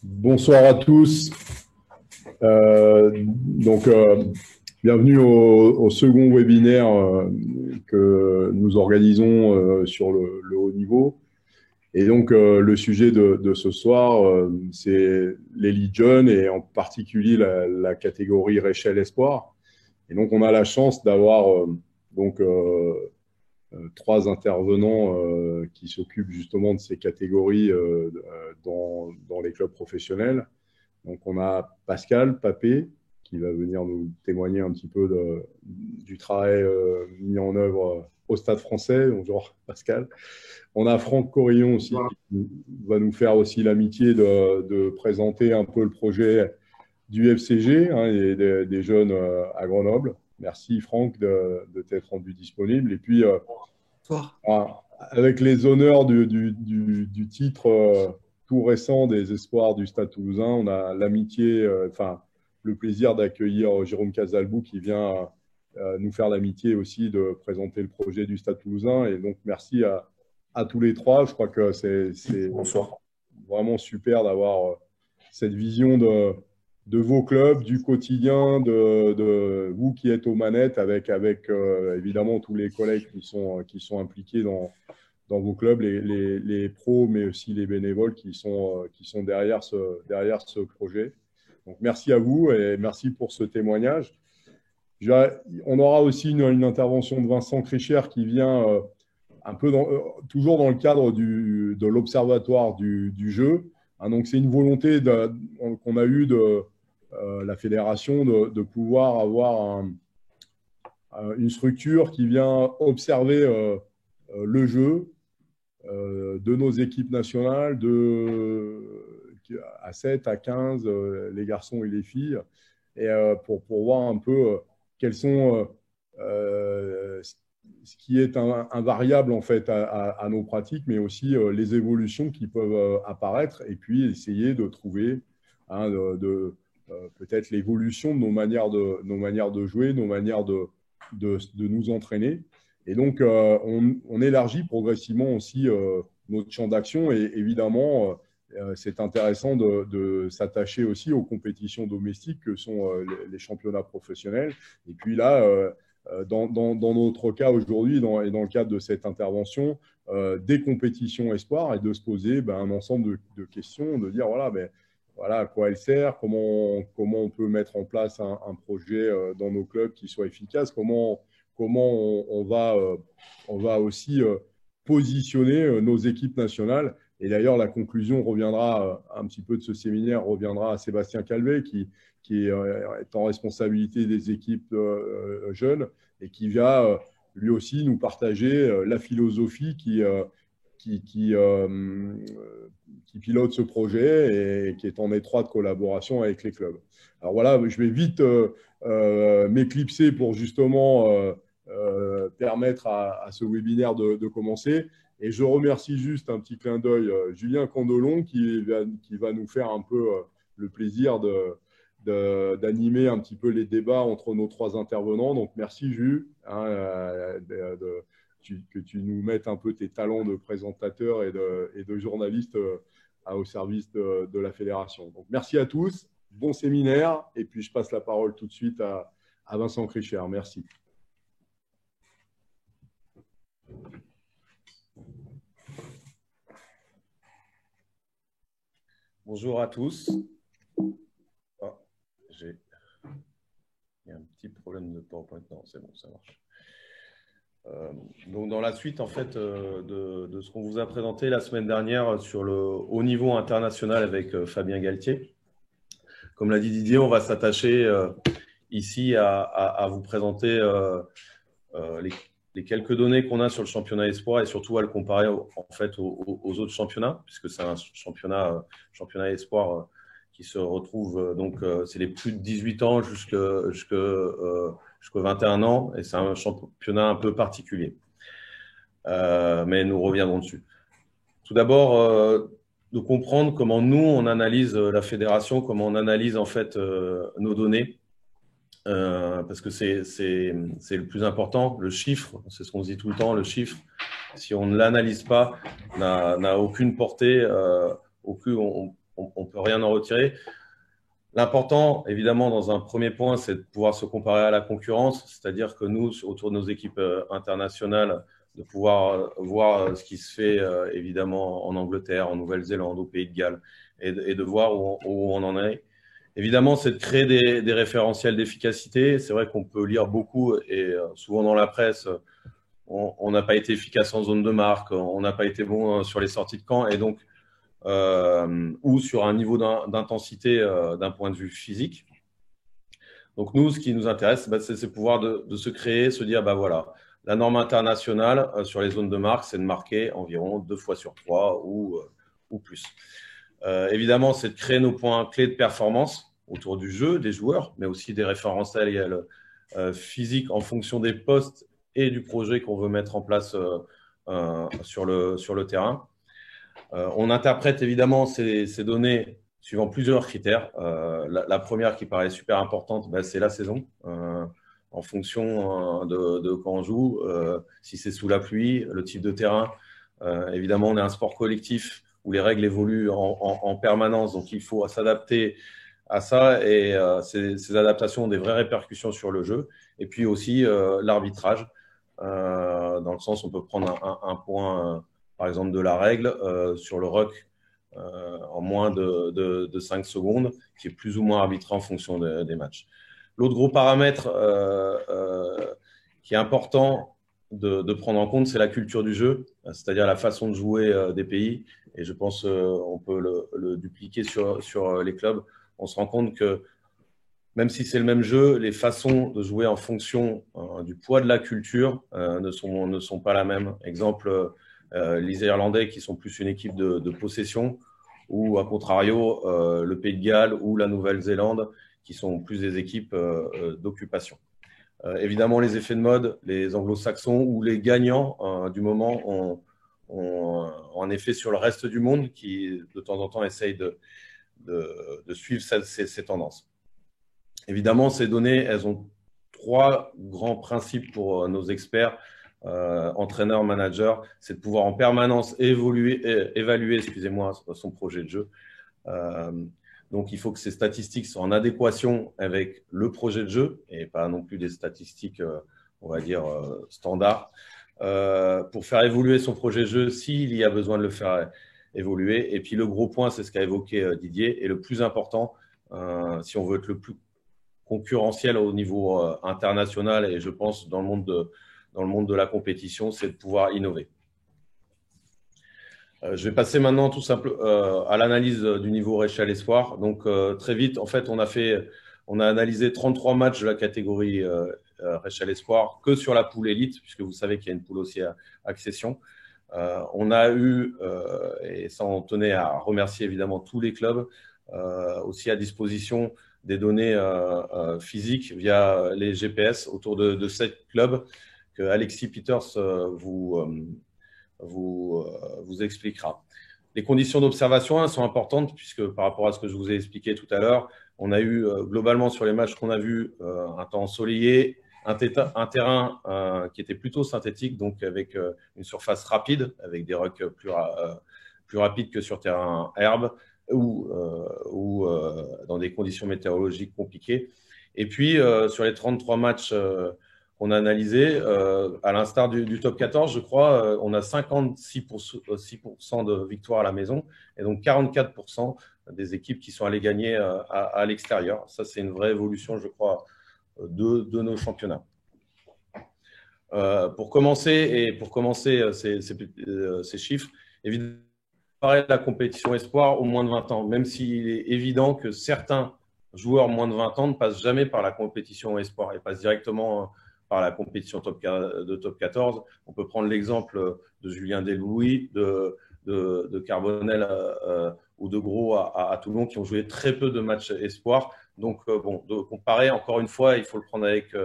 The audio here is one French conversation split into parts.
Bonsoir à tous. Bienvenue au second webinaire que nous organisons sur le haut niveau. Et donc, le sujet de ce soir, c'est l'élite jeune et en particulier la catégorie Réchelle Espoir. Et donc, on a la chance d'avoir trois intervenants qui s'occupent justement de ces catégories dans les clubs professionnels. Donc, on a Pascal Papé qui va venir nous témoigner un petit peu du travail mis en œuvre au Stade français. Bonjour Pascal. On a Franck Corillon aussi Voilà. qui va nous faire aussi l'amitié de présenter un peu le projet du FCG et des jeunes à Grenoble. Merci Franck de t'être rendu disponible. Et puis, Bonsoir. avec les honneurs du titre tout récent des espoirs du Stade Toulousain, on a l'amitié, le plaisir d'accueillir Jérôme Casalbou qui vient nous faire l'amitié aussi de présenter le projet du Stade Toulousain. Et donc, merci à tous les trois. Je crois que c'est Bonsoir. vraiment super d'avoir cette vision de vos clubs, du quotidien, de vous qui êtes aux manettes, avec évidemment tous les collègues qui sont impliqués dans vos clubs, les pros, mais aussi les bénévoles qui sont derrière ce projet. Donc, merci à vous et merci pour ce témoignage. On aura aussi une intervention de Vincent Kricher qui vient un peu toujours dans le cadre de l'observatoire du jeu. Donc, c'est une volonté qu'on a eue de la fédération de pouvoir avoir une structure qui vient observer le jeu de nos équipes nationales à 7, à 15, les garçons et les filles, et pour voir un peu quels sont ce qui est un variable en fait à nos pratiques, mais aussi les évolutions qui peuvent apparaître, et puis essayer de trouver peut-être l'évolution de nos manières de jouer, nos manières de nous entraîner. Et donc, on élargit progressivement aussi notre champ d'action, et évidemment, c'est intéressant de s'attacher aussi aux compétitions domestiques que sont les championnats professionnels. Et puis là, dans notre cas aujourd'hui et dans le cadre de cette intervention, des compétitions espoirs, et de se poser un ensemble de questions, de dire voilà à quoi elle sert, comment on peut mettre en place un projet dans nos clubs qui soit efficace, comment on va aussi positionner nos équipes nationales. Et d'ailleurs, la conclusion reviendra un petit peu de ce séminaire, reviendra à Sébastien Calvet, qui est en responsabilité des équipes jeunes et qui va lui aussi nous partager la philosophie qui pilote ce projet et qui est en étroite collaboration avec les clubs. Alors voilà, je vais vite m'éclipser pour justement permettre à ce webinaire de commencer. Et je remercie juste un petit clin d'œil Julien Candelon qui va nous faire un peu le plaisir d'animer un petit peu les débats entre nos trois intervenants. Donc merci Jules que tu nous mettes un peu tes talents de présentateur et de journaliste au service de la fédération. Donc merci à tous, bon séminaire, et puis je passe la parole tout de suite à Vincent Kricher. Merci. Bonjour à tous. Oh, il y a un petit problème de PowerPoint. Non, c'est bon, ça marche. Donc, dans la suite en fait, de ce qu'on vous a présenté la semaine dernière sur le haut niveau international avec Fabien Galtier, comme l'a dit Didier, on va s'attacher ici à vous présenter les quelques données qu'on a sur le championnat espoir et surtout à le comparer en fait aux autres championnats, puisque c'est un championnat espoir qui se retrouve, c'est les plus de 18 ans jusqu'à 21 ans, et c'est un championnat un peu particulier. Mais nous reviendrons dessus. Tout d'abord, de comprendre comment nous, on analyse la fédération, comment on analyse en fait nos données. Parce que c'est le plus important, le chiffre, c'est ce qu'on se dit tout le temps, le chiffre, si on ne l'analyse pas, n'a aucune portée, on on peut rien en retirer. L'important, évidemment, dans un premier point, c'est de pouvoir se comparer à la concurrence, c'est-à-dire que nous, autour de nos équipes internationales, de pouvoir voir ce qui se fait évidemment en Angleterre, en Nouvelle-Zélande, au Pays de Galles, et de voir où on en est. Évidemment, c'est de créer des référentiels d'efficacité. C'est vrai qu'on peut lire beaucoup et souvent dans la presse, on n'a pas été efficace en zone de marque, on n'a pas été bon sur les sorties de camp, et donc ou sur un niveau d'intensité d'un point de vue physique. Donc nous, ce qui nous intéresse, c'est pouvoir de se créer, se dire, voilà, la norme internationale sur les zones de marque, c'est de marquer environ 2 fois sur 3 ou plus. Évidemment, c'est de créer nos points clés de performance autour du jeu, des joueurs, mais aussi des référentiels physiques en fonction des postes et du projet qu'on veut mettre en place sur le terrain. On interprète évidemment ces données suivant plusieurs critères. La première qui paraît super importante, c'est la saison. En fonction de quand on joue, si c'est sous la pluie, le type de terrain. Évidemment, on est un sport collectif où les règles évoluent en permanence, donc il faut s'adapter à ça, et ces adaptations ont des vraies répercussions sur le jeu. Et puis aussi l'arbitrage, dans le sens où on peut prendre un point par exemple de la règle sur le ruck en moins de 5 secondes, qui est plus ou moins arbitré en fonction des matchs. L'autre gros paramètre qui est important de prendre en compte, c'est la culture du jeu, c'est-à-dire la façon de jouer des pays. Et je pense on peut le dupliquer sur les clubs. On se rend compte que même si c'est le même jeu, les façons de jouer en fonction du poids de la culture ne sont pas la même. Exemple, les Irlandais qui sont plus une équipe de possession, ou à contrario, le Pays de Galles ou la Nouvelle-Zélande qui sont plus des équipes d'occupation. Évidemment, les effets de mode, les anglo-saxons ou les gagnants du moment ont un effet sur le reste du monde qui, de temps en temps, essaye de suivre ces tendances. Évidemment, ces données, elles ont 3 grands principes pour nos experts, entraîneurs, managers. C'est de pouvoir en permanence évaluer son projet de jeu. Donc, il faut que ces statistiques soient en adéquation avec le projet de jeu et pas non plus des statistiques, on va dire, standards. Pour faire évoluer son projet de jeu, s'il y a besoin de le faire évoluer. Et puis, le gros point, c'est ce qu'a évoqué Didier. Et le plus important, si on veut être le plus concurrentiel au niveau international, et je pense dans le monde de la compétition, c'est de pouvoir innover. Je vais passer maintenant tout simplement à l'analyse du niveau Réchal Espoir. Donc très vite, en fait, on a analysé 33 matchs de la catégorie Réchal Espoir que sur la poule élite, puisque vous savez qu'il y a une poule aussi à accession. On a eu, et ça on tenait à remercier évidemment tous les clubs, aussi à disposition des données physiques via les GPS autour de 7 clubs que Alexis Peters vous expliquera. Les conditions d'observation sont importantes puisque par rapport à ce que je vous ai expliqué tout à l'heure, on a eu globalement sur les matchs qu'on a vus un temps ensoleillé, un terrain qui était plutôt synthétique, donc avec une surface rapide, avec des rucks plus rapides que sur terrain herbe, ou dans des conditions météorologiques compliquées. Et puis, sur les 33 matchs qu'on a analysés, à l'instar du top 14, je crois, on a 56% de victoires à la maison et donc 44% des équipes qui sont allées gagner à l'extérieur. Ça, c'est une vraie évolution, je crois, de nos championnats. Pour commencer ces chiffres, évidemment, la compétition espoir au moins de 20 ans, même s'il est évident que certains joueurs moins de 20 ans ne passent jamais par la compétition espoir et passent directement par la compétition de top 14. On peut prendre l'exemple de Julien Delouis, de Carbonel ou de Gros à Toulon qui ont joué très peu de matchs espoir. Donc, de comparer, encore une fois, il faut le prendre avec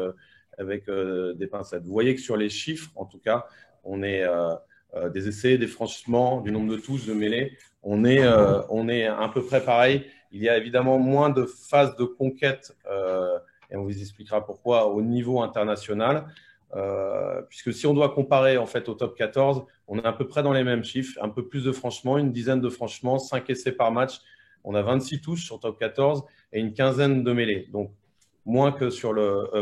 des pincettes. Vous voyez que sur les chiffres, en tout cas, on est des essais, des franchements, du nombre de touches, de mêlées. On est à peu près pareil. Il y a évidemment moins de phases de conquête, et on vous expliquera pourquoi, au niveau international. Puisque si on doit comparer en fait au top 14, on est à peu près dans les mêmes chiffres, un peu plus de franchements, une dizaine de franchements, 5 essais par match. On a 26 touches sur top 14 et une quinzaine de mêlées. Donc,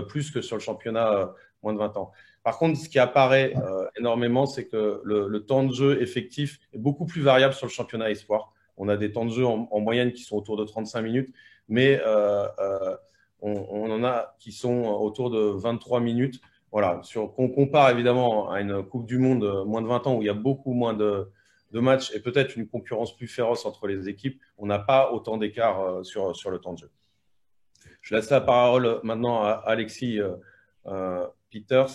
plus que sur le championnat moins de 20 ans. Par contre, ce qui apparaît énormément, c'est que le temps de jeu effectif est beaucoup plus variable sur le championnat espoir. On a des temps de jeu en moyenne qui sont autour de 35 minutes, mais on en a qui sont autour de 23 minutes. Voilà, qu'on compare évidemment à une Coupe du Monde moins de 20 ans où il y a beaucoup moins de matchs et peut-être une concurrence plus féroce entre les équipes, on n'a pas autant d'écart sur le temps de jeu. Je laisse la parole maintenant à Alexis Peters.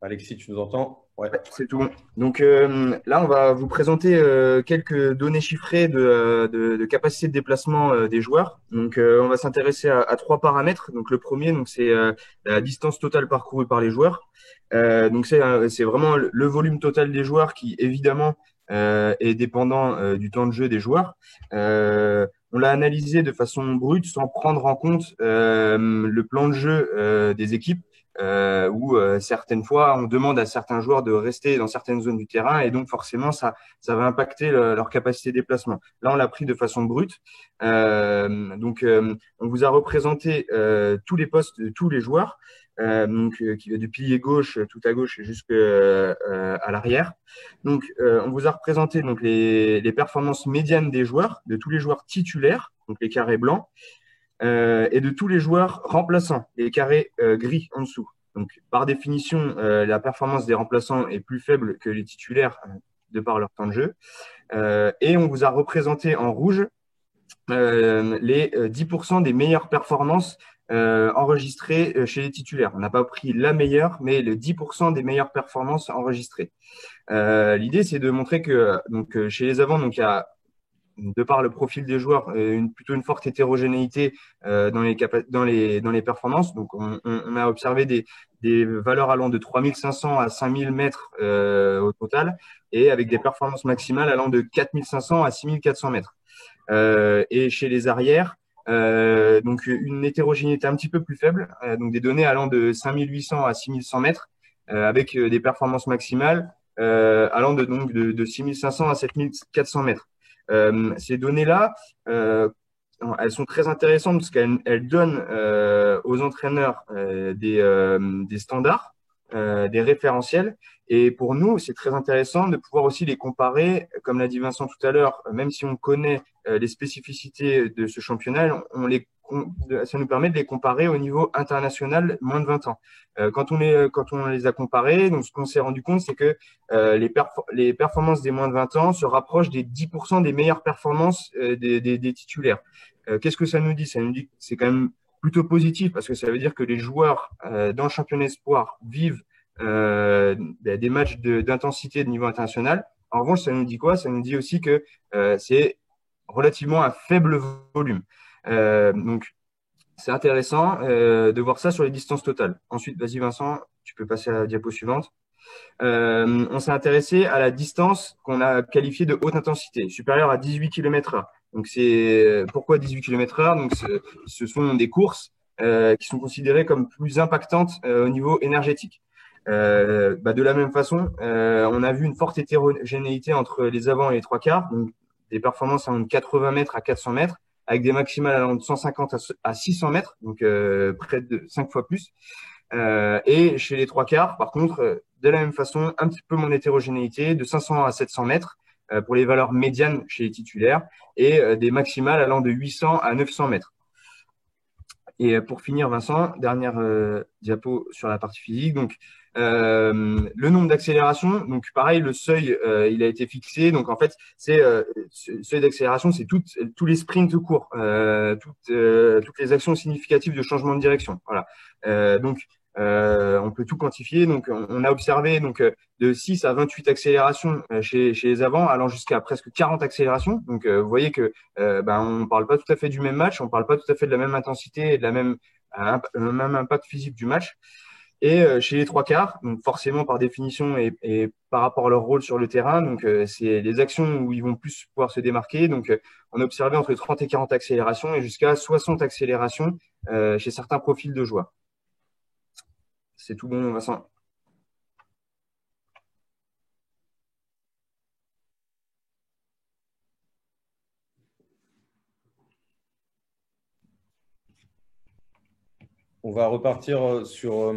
Alexis, tu nous entends? Ouais, c'est tout bon. Donc là, on va vous présenter quelques données chiffrées de capacité de déplacement des joueurs. Donc, on va s'intéresser à 3 paramètres. Donc, le premier, c'est la distance totale parcourue par les joueurs. Donc, c'est vraiment le volume total des joueurs qui, évidemment, est dépendant du temps de jeu des joueurs. On l'a analysé de façon brute sans prendre en compte le plan de jeu des équipes. Où certaines fois on demande à certains joueurs de rester dans certaines zones du terrain et donc forcément ça va impacter leur capacité de déplacement. Là on l'a pris de façon brute. Donc on vous a représenté tous les postes de tous les joueurs, qui va du pilier gauche tout à gauche jusqu'à l'arrière. Donc on vous a représenté donc les performances médianes des joueurs, de tous les joueurs titulaires, donc les carrés blancs. Et de tous les joueurs remplaçants, les carrés gris en dessous. Donc, par définition, la performance des remplaçants est plus faible que les titulaires de par leur temps de jeu. Et on vous a représenté en rouge les 10% des meilleures performances enregistrées chez les titulaires. On n'a pas pris la meilleure, mais le 10% des meilleures performances enregistrées. L'idée, c'est de montrer que chez les avants, donc il y a de par le profil des joueurs, plutôt une forte hétérogénéité dans les performances. Donc, on a observé des valeurs allant de 3500 à 5000 mètres au total, et avec des performances maximales allant de 4500 à 6400 mètres. Et chez les arrières, donc une hétérogénéité un petit peu plus faible, donc des données allant de 5800 à 6100 mètres, avec des performances maximales allant de 6500 à 7400 mètres. Ces données-là, elles sont très intéressantes parce qu'elles donnent aux entraîneurs des standards, des référentiels. Et pour nous, c'est très intéressant de pouvoir aussi les comparer, comme l'a dit Vincent tout à l'heure, même si on connaît les spécificités de ce championnat, ça nous permet de les comparer au niveau international moins de 20 ans. Quand on les a comparés, donc ce qu'on s'est rendu compte, c'est que les performances des moins de 20 ans se rapprochent des 10% des meilleures performances des titulaires. Qu'est-ce que ça nous dit? Ça nous dit que c'est quand même plutôt positif parce que ça veut dire que les joueurs dans le championnat espoir vivent des matchs d'intensité de niveau international. En revanche, ça nous dit quoi? Ça nous dit aussi que c'est relativement un faible volume. Donc, c'est intéressant de voir ça sur les distances totales. Ensuite, vas-y Vincent, tu peux passer à la diapo suivante. On s'est intéressé à la distance qu'on a qualifiée de haute intensité, supérieure à 18 km/h. Donc, pourquoi 18 km/h? Donc, ce sont des courses qui sont considérées comme plus impactantes au niveau énergétique. De la même façon, on a vu une forte hétérogénéité entre les avants et les trois quarts, donc des performances allant de 80 mètres à 400 mètres, avec des maximales allant de 150 à 600 mètres, donc près de 5 fois plus. Et chez les trois quarts, par contre, de la même façon, un petit peu moins d'hétérogénéité, de 500 à 700 mètres pour les valeurs médianes chez les titulaires, et des maximales allant de 800 à 900 mètres. Et pour finir, Vincent, dernière diapo sur la partie physique. Donc, le nombre d'accélérations. Donc, pareil, le seuil, il a été fixé. Donc, en fait, ce seuil d'accélération, c'est tous les sprints courts, toutes les actions significatives de changement de direction. Voilà. On peut tout quantifier. Donc, on a observé de 6 à 28 accélérations chez les avants, allant jusqu'à presque 40 accélérations. Donc, vous voyez que on parle pas tout à fait du même match, on parle pas tout à fait de la même intensité et de la même impact physique du match. Et chez les trois quarts, donc forcément par définition et par rapport à leur rôle sur le terrain, donc c'est les actions où ils vont plus pouvoir se démarquer. Donc, on a observé entre 30 et 40 accélérations et jusqu'à 60 accélérations chez certains profils de joueurs. C'est tout bon, Vincent. on va repartir sur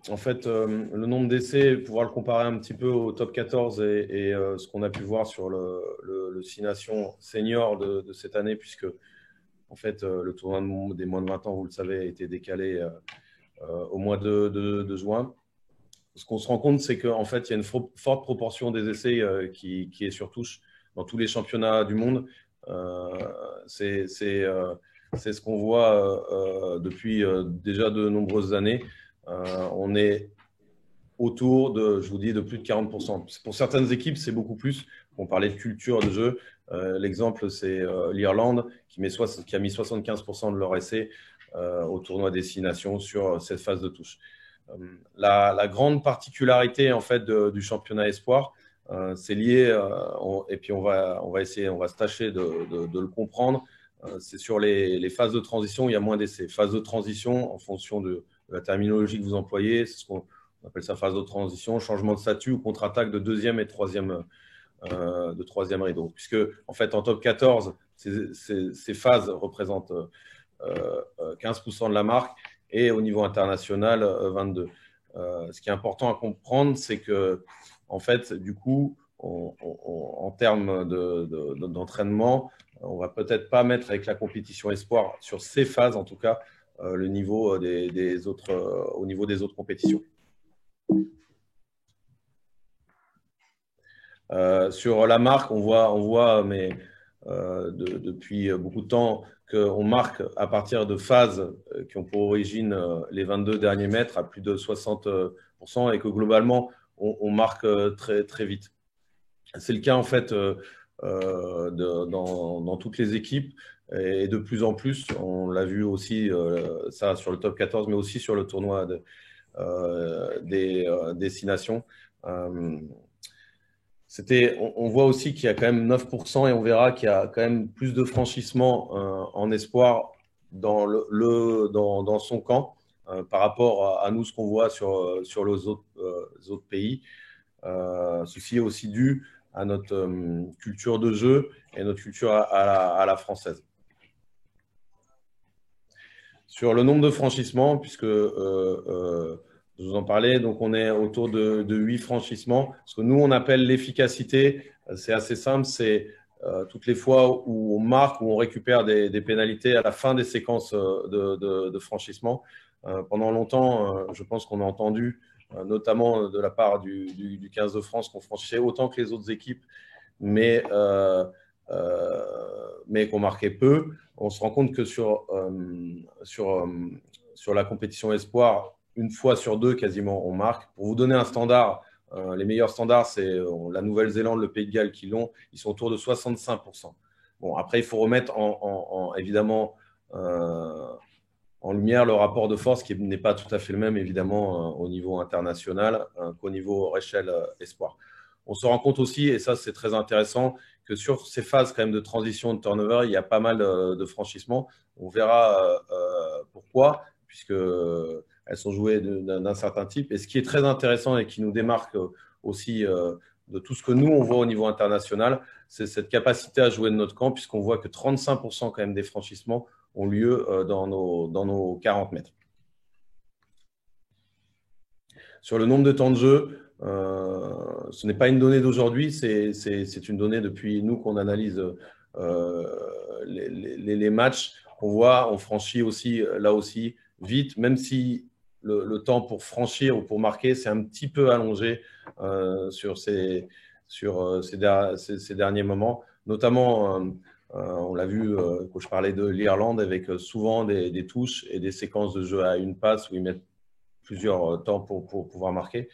en fait, le nombre d'essais, pouvoir le comparer un petit peu au top 14 et ce qu'on a pu voir sur le 6 Nations senior de cette année, puisque en fait, le tournoi des moins de 20 ans, vous le savez, a été décalé au mois de juin. Ce qu'on se rend compte, c'est qu'en fait, il y a une forte proportion des essais qui est sur touche dans tous les championnats du monde. C'est ce qu'on voit depuis déjà de nombreuses années. On est autour de, je vous dis, de plus de 40%. Pour certaines équipes, c'est beaucoup plus. On parlait de culture de jeu. L'exemple, c'est l'Irlande qui a mis 75% de leurs essais au tournoi des 6 Nations sur cette phase de touche. La grande particularité en fait du championnat espoir, c'est lié, et puis on va se tâcher de le comprendre. C'est sur les phases de transition, il y a moins d'essais. Phase de transition, en fonction de la terminologie que vous employez, c'est ce qu'on appelle ça phase de transition, changement de statut ou contre-attaque de deuxième et troisième rideau. Puisque en fait en top 14, ces phases représentent 15% de la marque et au niveau international 22%. Ce qui est important à comprendre, c'est que en fait, du coup, en termes d'entraînement, on va peut-être pas mettre avec la compétition espoir sur ces phases, en tout cas, le niveau des autres, au niveau des autres compétitions. Sur la marque, on voit, mais depuis beaucoup de temps, qu'on marque à partir de phases qui ont pour origine les 22 derniers mètres à plus de 60% et que globalement, on marque très, très vite. C'est le cas en fait dans toutes les équipes et de plus en plus, on l'a vu aussi ça sur le top 14, mais aussi sur le tournoi des 6 Nations. On voit aussi qu'il y a quand même 9% et on verra qu'il y a quand même plus de franchissement en espoir dans son camp par rapport à nous, ce qu'on voit sur les autres pays. Ceci est aussi dû à notre culture de jeu et notre culture à la française. Sur le nombre de franchissements, puisque je vous en parlais, donc on est autour de 8 franchissements. Ce que nous, on appelle l'efficacité, c'est assez simple, c'est toutes les fois où on marque, où on récupère des pénalités à la fin des séquences de franchissement. Pendant longtemps, je pense qu'on a entendu, notamment de la part du 15 de France, qu'on franchissait autant que les autres équipes, mais qu'on marquait peu. On se rend compte que sur la compétition espoir, une fois sur deux, quasiment, on marque. Pour vous donner un standard, les meilleurs standards, c'est la Nouvelle-Zélande, le Pays de Galles qui l'ont. Ils sont autour de 65%. Bon, après, il faut remettre évidemment en lumière le rapport de force qui n'est pas tout à fait le même, évidemment, au niveau international qu'au niveau échelle espoir. On se rend compte aussi, et ça, c'est très intéressant, que sur ces phases quand même de transition, de turnover, il y a pas mal de franchissements. On verra pourquoi, puisque elles sont jouées d'un certain type. Et ce qui est très intéressant et qui nous démarque aussi de tout ce que nous, on voit au niveau international, c'est cette capacité à jouer de notre camp, puisqu'on voit que 35% quand même des franchissements ont lieu dans nos 40 mètres. Sur le nombre de temps de jeu, ce n'est pas une donnée d'aujourd'hui, c'est une donnée depuis nous qu'on analyse les matchs. On franchit aussi, là aussi, vite, même si le temps pour franchir ou pour marquer, c'est un petit peu allongé sur ces derniers moments. Notamment, on l'a vu quand je parlais de l'Irlande, avec souvent des touches et des séquences de jeu à une passe où ils mettent plusieurs temps pour pouvoir marquer.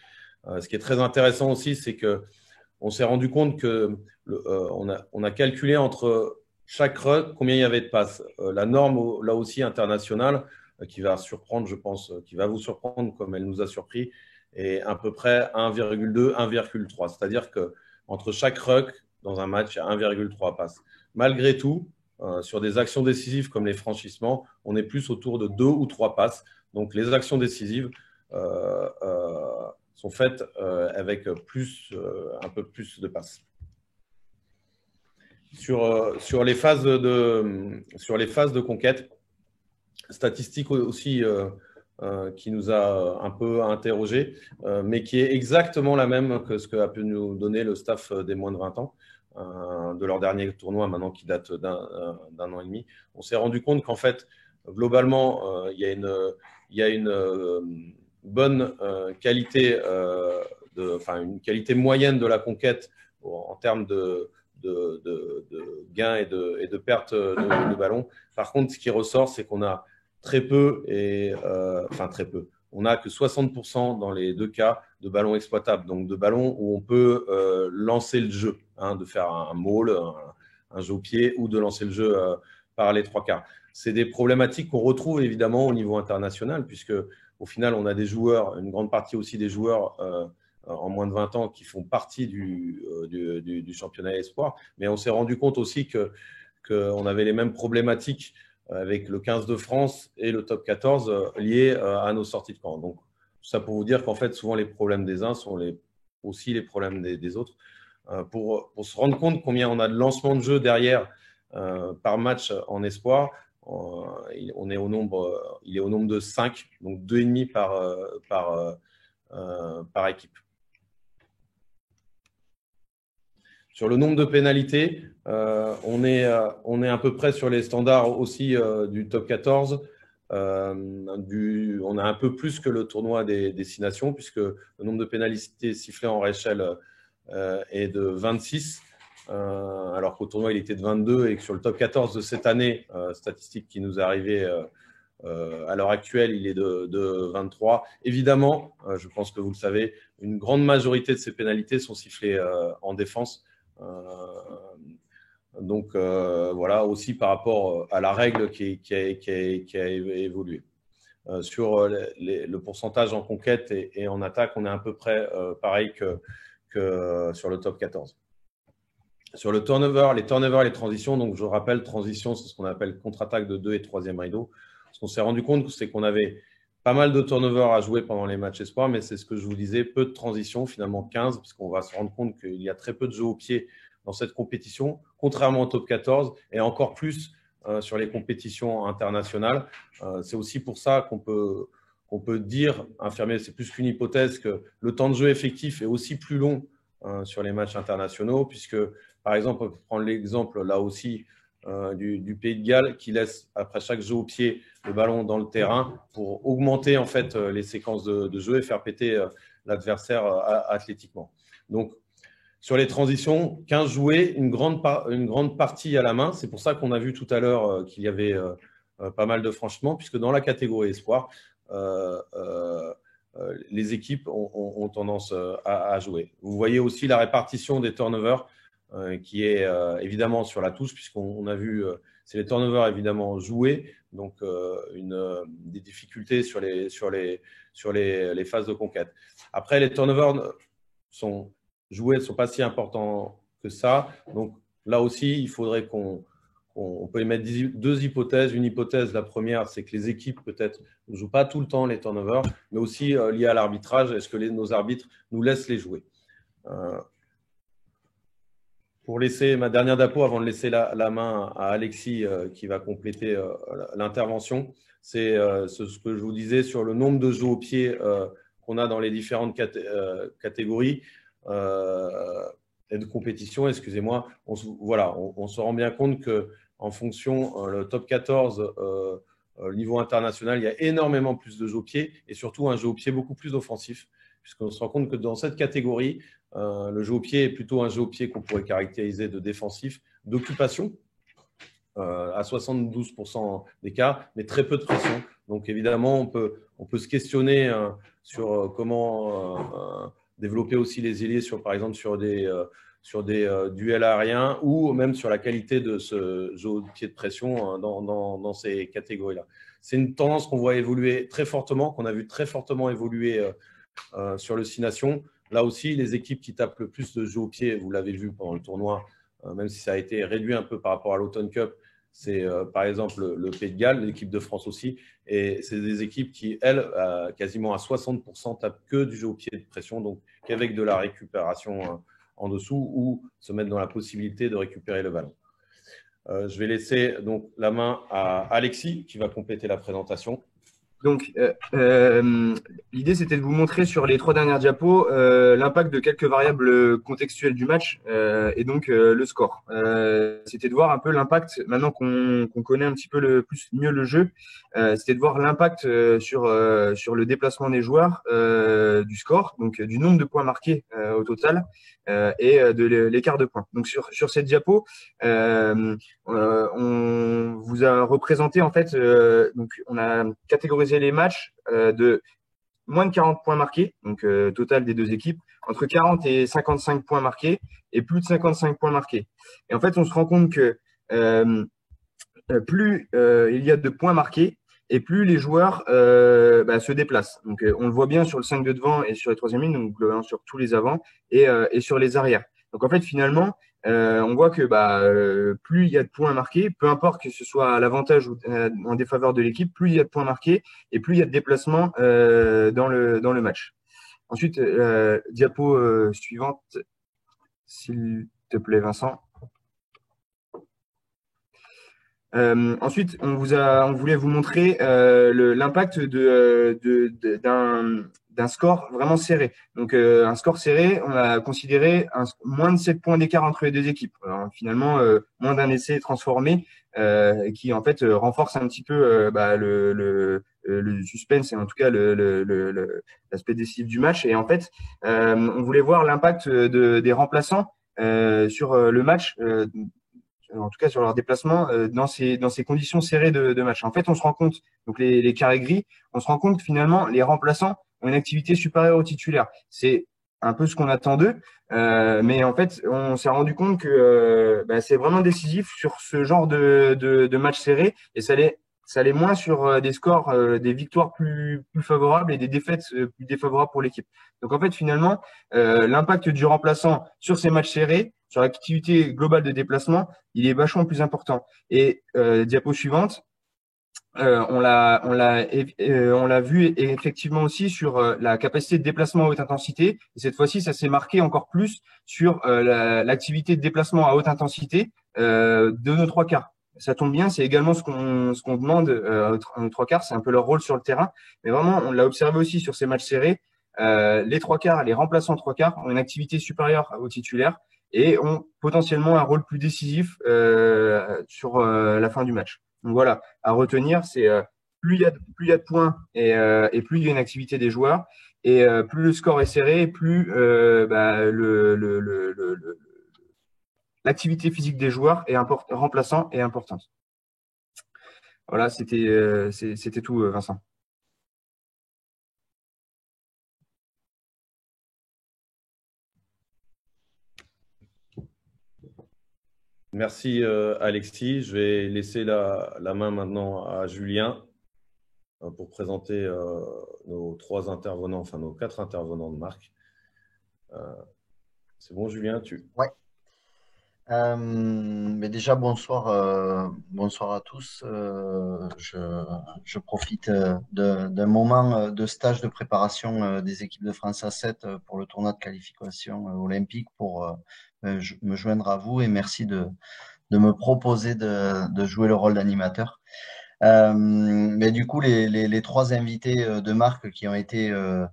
Ce qui est très intéressant aussi, c'est qu'on s'est rendu compte que on a calculé entre chaque ruck combien il y avait de passes. La norme, là aussi internationale, qui va surprendre, je pense, qui va vous surprendre comme elle nous a surpris, est à peu près 1,2, 1,3. C'est-à-dire qu'entre chaque ruck, dans un match, il y a 1,3 passes. Malgré tout, sur des actions décisives comme les franchissements, on est plus autour de 2 ou 3 passes. Donc, les actions décisives sont faites avec un peu plus de passes. Sur les phases de conquête, statistique aussi qui nous a un peu interrogés, mais qui est exactement la même que ce qu'a pu nous donner le staff des moins de 20 ans, de leur dernier tournoi maintenant qui date d'un an et demi. On s'est rendu compte qu'en fait, globalement, il y a une bonne qualité, une qualité moyenne de la conquête en termes de gains et de pertes de ballon. Par contre, ce qui ressort, c'est qu'on a très peu, très peu. On n'a que 60% dans les deux cas de ballons exploitables, donc de ballons où on peut lancer le jeu, de faire un maul, un jeu au pied, ou de lancer le jeu par les trois quarts. C'est des problématiques qu'on retrouve évidemment au niveau international, puisque au final, on a des joueurs, une grande partie aussi des joueurs en moins de 20 ans qui font partie du championnat espoir. Mais on s'est rendu compte aussi qu'on avait les mêmes problématiques avec le 15 de France et le top 14 liés à nos sorties de camp. Donc, ça pour vous dire qu'en fait, souvent, les problèmes des uns sont aussi les problèmes des autres. Pour se rendre compte combien on a de lancements de jeu derrière par match en espoir, il est au nombre de 5, donc 2,5 par équipe. Sur le nombre de pénalités, on est à peu près sur les standards aussi du top 14. On a un peu plus que le tournoi des 6 nations, puisque le nombre de pénalités sifflées en rééchelle est de 26, alors qu'au tournoi, il était de 22, et que sur le top 14 de cette année, statistique qui nous est arrivée à l'heure actuelle, il est de 23. Évidemment, je pense que vous le savez, une grande majorité de ces pénalités sont sifflées en défense. Donc voilà, aussi par rapport à la règle qui a évolué. Sur le pourcentage en conquête et en attaque, on est à peu près pareil que sur le top 14. Sur le turnover, les turnovers et les transitions, donc je rappelle, transition, c'est ce qu'on appelle contre-attaque de 2 et 3e rideau. Ce qu'on s'est rendu compte, c'est qu'on avait pas mal de turnovers à jouer pendant les matchs espoirs, mais c'est ce que je vous disais, peu de transitions, finalement 15, parce qu'on va se rendre compte qu'il y a très peu de jeux au pied dans cette compétition, contrairement au top 14, et encore plus sur les compétitions internationales. C'est aussi pour ça qu'on peut dire, infirmer, c'est plus qu'une hypothèse, que le temps de jeu effectif est aussi plus long sur les matchs internationaux, puisque, par exemple, on peut prendre l'exemple là aussi du Pays de Galles, qui laisse, après chaque jeu au pied, le ballon dans le terrain pour augmenter en fait les séquences de jeu et faire péter l'adversaire athlétiquement. Donc, sur les transitions, 15 joués, une grande partie à la main. C'est pour ça qu'on a vu tout à l'heure qu'il y avait pas mal de franchements, puisque dans la catégorie espoir, les équipes ont tendance à jouer. Vous voyez aussi la répartition des turnovers qui est évidemment sur la touche, puisqu'on a vu, c'est les turnovers évidemment joués, donc des difficultés sur les phases de conquête. Après, les turnovers sont joués, ne sont pas si importants que ça. Donc là aussi, il faudrait on peut émettre deux hypothèses. Une hypothèse, la première, c'est que les équipes peut-être ne jouent pas tout le temps les turnovers, mais aussi lié à l'arbitrage. Est-ce que nos arbitres nous laissent les jouer? Pour laisser ma dernière diapo, avant de laisser la main à Alexis qui va compléter l'intervention, c'est ce que je vous disais sur le nombre de jeux au pied qu'on a dans les différentes catégories et de compétition. Excusez-moi. On se rend bien compte qu'en fonction, le top 14, niveau international, il y a énormément plus de jeux au pied et surtout un jeu au pied beaucoup plus offensif, puisqu'on se rend compte que dans cette catégorie, le jeu au pied est plutôt un jeu au pied qu'on pourrait caractériser de défensif, d'occupation, à 72% des cas, mais très peu de pression. Donc évidemment, on peut se questionner sur comment développer aussi les ailiers, par exemple sur des duels aériens, ou même sur la qualité de ce jeu au pied de pression dans ces catégories-là. C'est une tendance qu'on voit évoluer très fortement, qu'on a vu très fortement évoluer sur le 6 nations. Là aussi, les équipes qui tapent le plus de jeux au pied, vous l'avez vu pendant le tournoi, même si ça a été réduit un peu par rapport à l'Automne Cup, c'est par exemple le Pays de Galles, l'équipe de France aussi. Et c'est des équipes qui, elles, quasiment à 60%, tapent que du jeu au pied de pression, donc qu'avec de la récupération en dessous, ou se mettre dans la possibilité de récupérer le ballon. Je vais laisser donc la main à Alexis, qui va compléter la présentation. Donc, l'idée, c'était de vous montrer sur les 3 dernières diapos l'impact de quelques variables contextuelles du match et donc le score. C'était de voir un peu l'impact, maintenant qu'on connaît un petit peu mieux le jeu, c'était de voir l'impact sur le déplacement des joueurs du score, donc du nombre de points marqués au total et de l'écart de points. Donc, sur cette diapo, on vous a représenté en fait, donc on a catégorisé les matchs de moins de 40 points marqués, donc total des deux équipes, entre 40 et 55 points marqués et plus de 55 points marqués. Et en fait, on se rend compte que plus il y a de points marqués et plus les joueurs se déplacent. Donc, on le voit bien sur le 5 de devant et sur les troisième lignes, donc globalement sur tous les avants et sur les arrières. Donc, en fait, finalement, on voit que plus il y a de points marqués, peu importe que ce soit à l'avantage ou en défaveur de l'équipe, plus il y a de points marqués et plus il y a de déplacements dans le match. Ensuite, diapo suivante, s'il te plaît, Vincent. Ensuite, on voulait vous montrer l'impact d'un score vraiment serré. Donc, un score serré, on a considéré moins de 7 points d'écart entre les deux équipes. Alors, finalement, moins d'un essai transformé qui, en fait, renforce un petit peu le suspense et en tout cas l'aspect décisif du match. Et en fait, on voulait voir l'impact des remplaçants sur le match. En tout cas sur leur déplacement, dans ces conditions serrées de match. En fait, on se rend compte, donc les carrés gris, on se rend compte que finalement, les remplaçants ont une activité supérieure aux titulaires. C'est un peu ce qu'on attend d'eux, mais en fait, on s'est rendu compte que c'est vraiment décisif sur ce genre de match serré, et ça allait moins sur des scores, des victoires plus favorables et des défaites plus défavorables pour l'équipe. Donc en fait, finalement, l'impact du remplaçant sur ces matchs serrés, sur l'activité globale de déplacement, il est vachement plus important. Et diapo suivante, on l'a vu effectivement aussi sur la capacité de déplacement à haute intensité. Et cette fois-ci, ça s'est marqué encore plus sur l'activité de déplacement à haute intensité de nos 3 quarts. Ça tombe bien, c'est également ce qu'on demande à nos 3 quarts, c'est un peu leur rôle sur le terrain. Mais vraiment, on l'a observé aussi sur ces matchs serrés. Les 3 quarts, les remplaçants 3 quarts ont une activité supérieure aux titulaires et ont potentiellement un rôle plus décisif sur la fin du match. Donc voilà, à retenir, c'est plus il y a de points et plus il y a une activité des joueurs et plus le score est serré, plus l'activité physique des joueurs est remplaçant et importante. Voilà, c'était tout, Vincent. Merci Alexis. Je vais laisser la main maintenant à Julien pour présenter nos 3 intervenants, enfin nos 4 intervenants de marque. C'est bon Julien, Ouais. Mais déjà, bonsoir à tous. Je profite d'un moment de stage de préparation des équipes de France A7 pour le tournoi de qualification olympique pour me joindre à vous et merci de me proposer de jouer le rôle d'animateur. Mais du coup, les 3 invités de marque qui ont été un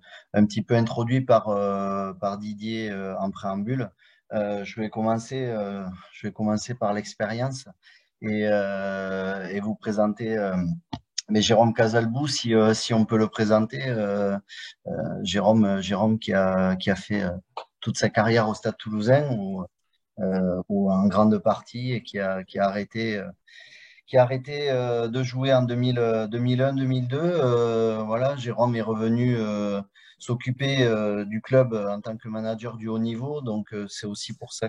petit peu introduits par Didier en préambule. Je vais commencer par l'expérience et vous présenter Jérôme Casalbou, si on peut le présenter. Jérôme qui a fait toute sa carrière au Stade Toulousain ou en grande partie et qui a arrêté de jouer en 2001-2002. Voilà, Jérôme est revenu s'occuper du club en tant que manager du haut niveau. Donc, c'est aussi pour ça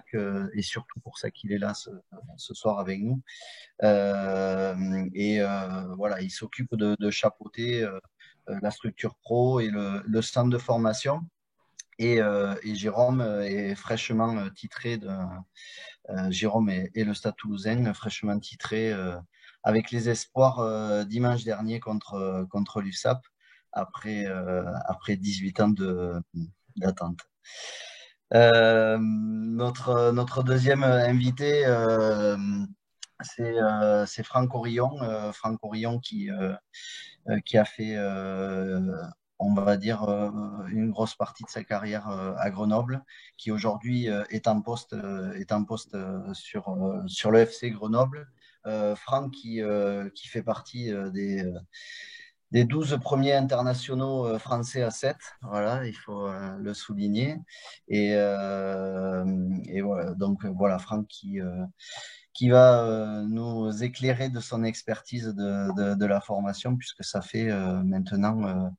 et surtout pour ça qu'il est là ce soir avec nous. Voilà, il s'occupe de chapeauter la structure pro et le centre de formation. Et Jérôme est fraîchement titré Jérôme et le Stade Toulousain fraîchement titré avec les espoirs dimanche dernier contre l'USAP après 18 ans d'attente. Notre deuxième invité, c'est Franck Orillon, qui a fait, on va dire, une grosse partie de sa carrière à Grenoble, qui aujourd'hui est en poste sur le FC Grenoble. Franck qui fait partie des 12 premiers internationaux français à 7, voilà, il faut le souligner. Et voilà, donc voilà, Franck qui va nous éclairer de son expertise de la formation, puisque ça fait maintenant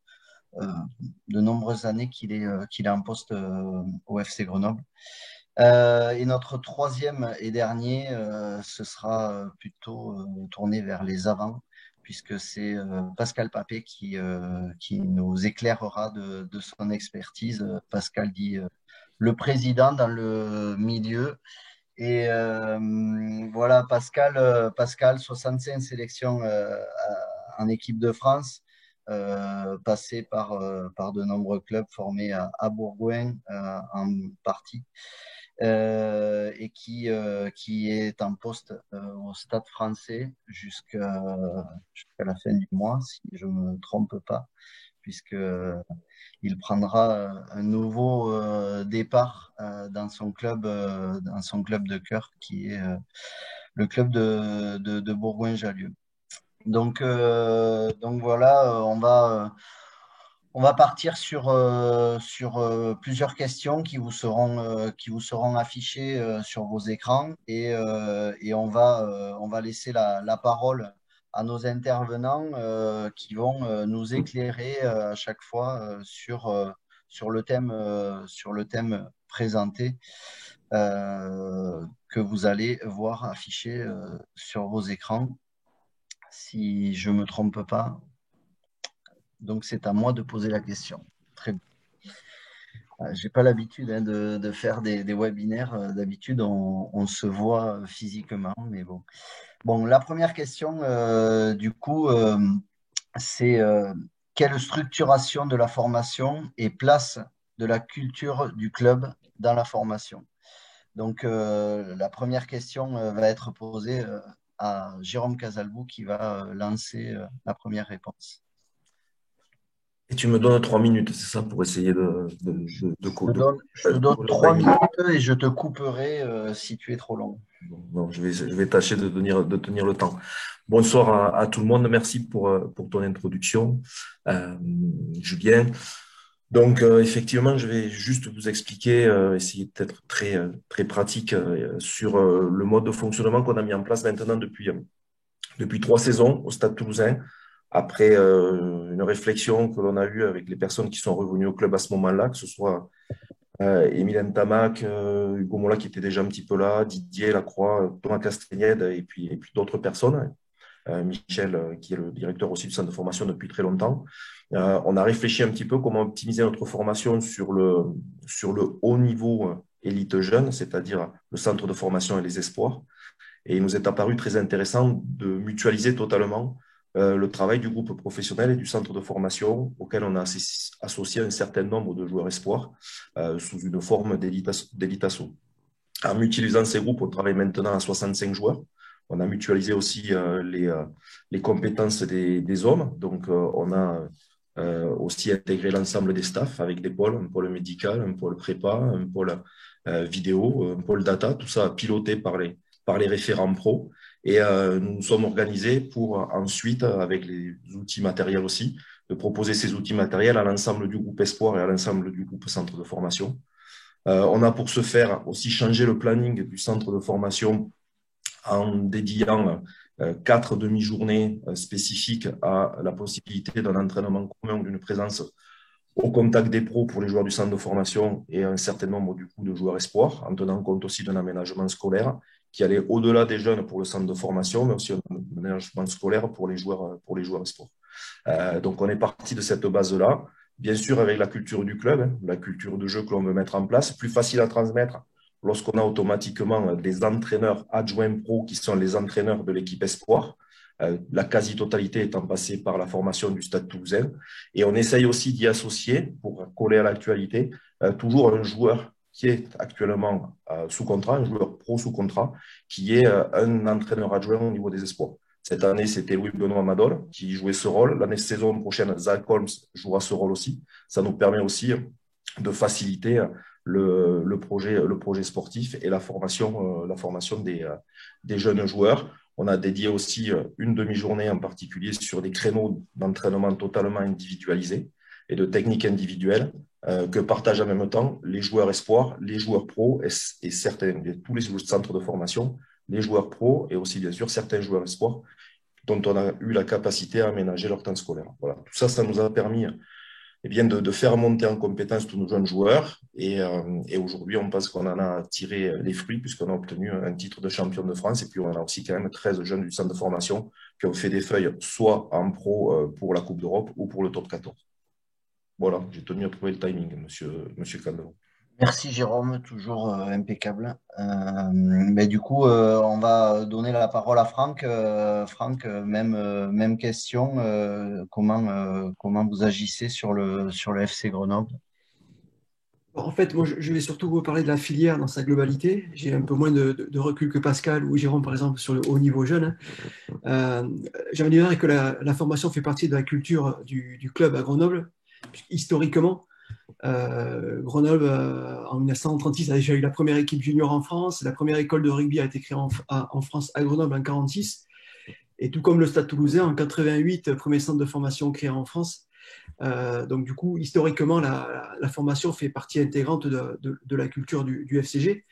de nombreuses années qu'il est en poste au FC Grenoble. Et notre troisième et dernier, ce sera plutôt tourné vers les avants, puisque c'est Pascal Papé qui nous éclairera de son expertise. Pascal dit le président dans le milieu. Et voilà, Pascal, 65 sélections en équipe de France, passé par de nombreux clubs formés à Bourgoin en partie, et qui est en poste au Stade français jusqu'à la fin du mois, si je ne me trompe pas, puisque il prendra un nouveau départ dans son club de cœur, qui est le club de Bourgoin-Jallieu. Donc voilà, on va partir sur plusieurs questions qui vous seront affichées sur vos écrans, et on va laisser la parole à nos intervenants qui vont nous éclairer à chaque fois sur le thème présenté, que vous allez voir affiché sur vos écrans, si je ne me trompe pas. Donc, c'est à moi de poser la question. Très bien. Je n'ai pas l'habitude de faire des webinaires. D'habitude, on se voit physiquement, mais bon. Bon, la première question, du coup, c'est quelle structuration de la formation et place de la culture du club dans la formation? Donc, la première question va être posée à Jérôme Casalbou, qui va lancer la première réponse. Et tu me donnes 3 minutes, c'est ça, pour essayer Je te donne 3 minutes et je te couperai si tu es trop long. Non, je vais tâcher de tenir le temps. Bonsoir à tout le monde. Merci pour ton introduction, Julien. Donc, effectivement, je vais juste vous expliquer, essayer d'être très pratique sur le mode de fonctionnement qu'on a mis en place maintenant depuis 3 saisons au Stade Toulousain, après une réflexion que l'on a eue avec les personnes qui sont revenues au club à ce moment-là, que ce soit Émile Ntamak, Hugo Mola qui était déjà un petit peu là, Didier Lacroix, Thomas Castagnède et puis d'autres personnes, Michel qui est le directeur aussi du centre de formation depuis très longtemps. On a réfléchi un petit peu comment optimiser notre formation sur le haut niveau élite jeune, c'est-à-dire le centre de formation et les espoirs. Et il nous est apparu très intéressant de mutualiser totalement le travail du groupe professionnel et du centre de formation, auquel on a associé un certain nombre de joueurs espoirs sous une forme d'élite asso. En mutualisant ces groupes, on travaille maintenant à 65 joueurs. On a mutualisé aussi les compétences des hommes. Donc, on a aussi intégré l'ensemble des staffs avec des pôles, un pôle médical, un pôle prépa, un pôle vidéo, un pôle data, tout ça piloté par les référents pros. Et nous nous sommes organisés pour ensuite, avec les outils matériels aussi, de proposer ces outils matériels à l'ensemble du groupe Espoir et à l'ensemble du groupe Centre de formation. On a pour ce faire aussi changé le planning du centre de formation en dédiant 4 demi-journées spécifiques à la possibilité d'un entraînement commun ou d'une présence au contact des pros pour les joueurs du centre de formation et un certain nombre du coup de joueurs espoirs, en tenant compte aussi d'un aménagement scolaire qui allait au-delà des jeunes pour le centre de formation, mais aussi un aménagement scolaire pour les joueurs espoirs. Donc on est parti de cette base-là, bien sûr avec la culture du club, la culture de jeu que l'on veut mettre en place, plus facile à transmettre lorsqu'on a automatiquement des entraîneurs adjoints pro qui sont les entraîneurs de l'équipe espoir, la quasi-totalité étant passée par la formation du Stade Toulousain. Et on essaye aussi d'y associer, pour coller à l'actualité, toujours un joueur qui est actuellement sous contrat, un joueur pro sous contrat, qui est un entraîneur adjoint au niveau des espoirs. Cette année, c'était Louis-Benoît Madol qui jouait ce rôle. L'année saison prochaine, Zach Holmes jouera ce rôle aussi. Ça nous permet aussi de faciliter le projet sportif et la formation des jeunes joueurs. On a dédié aussi une demi-journée en particulier sur des créneaux d'entraînement totalement individualisés et de techniques individuelles que partagent en même temps les joueurs espoirs, les joueurs pros et tous les centres de formation, les joueurs pros et aussi bien sûr certains joueurs espoirs dont on a eu la capacité à aménager leur temps scolaire. Voilà. Tout ça, ça nous a permis de faire monter en compétence tous nos jeunes joueurs. Et aujourd'hui, on pense qu'on en a tiré les fruits puisqu'on a obtenu un titre de champion de France. Et puis, on a aussi quand même 13 jeunes du centre de formation qui ont fait des feuilles soit en pro pour la Coupe d'Europe ou pour le top 14. Voilà, j'ai tenu à trouver le timing, monsieur Candelon. Merci Jérôme, toujours impeccable. Mais du coup, on va donner la parole à Franck. Franck, même question. Comment vous agissez sur le FC Grenoble? En fait, moi, je vais surtout vous parler de la filière dans sa globalité. J'ai un peu moins de recul que Pascal ou Jérôme, par exemple, sur le haut niveau jeune. J'ai envie de dire que la formation fait partie de la culture du club à Grenoble. Historiquement, Grenoble, en 1936, a déjà eu la première équipe junior en France. La première école de rugby a été créée en France à Grenoble en 1946. Et tout comme le Stade Toulousain, en 1988, premier centre de formation créé en France. Donc du coup, historiquement, la formation fait partie intégrante de la culture du FCG.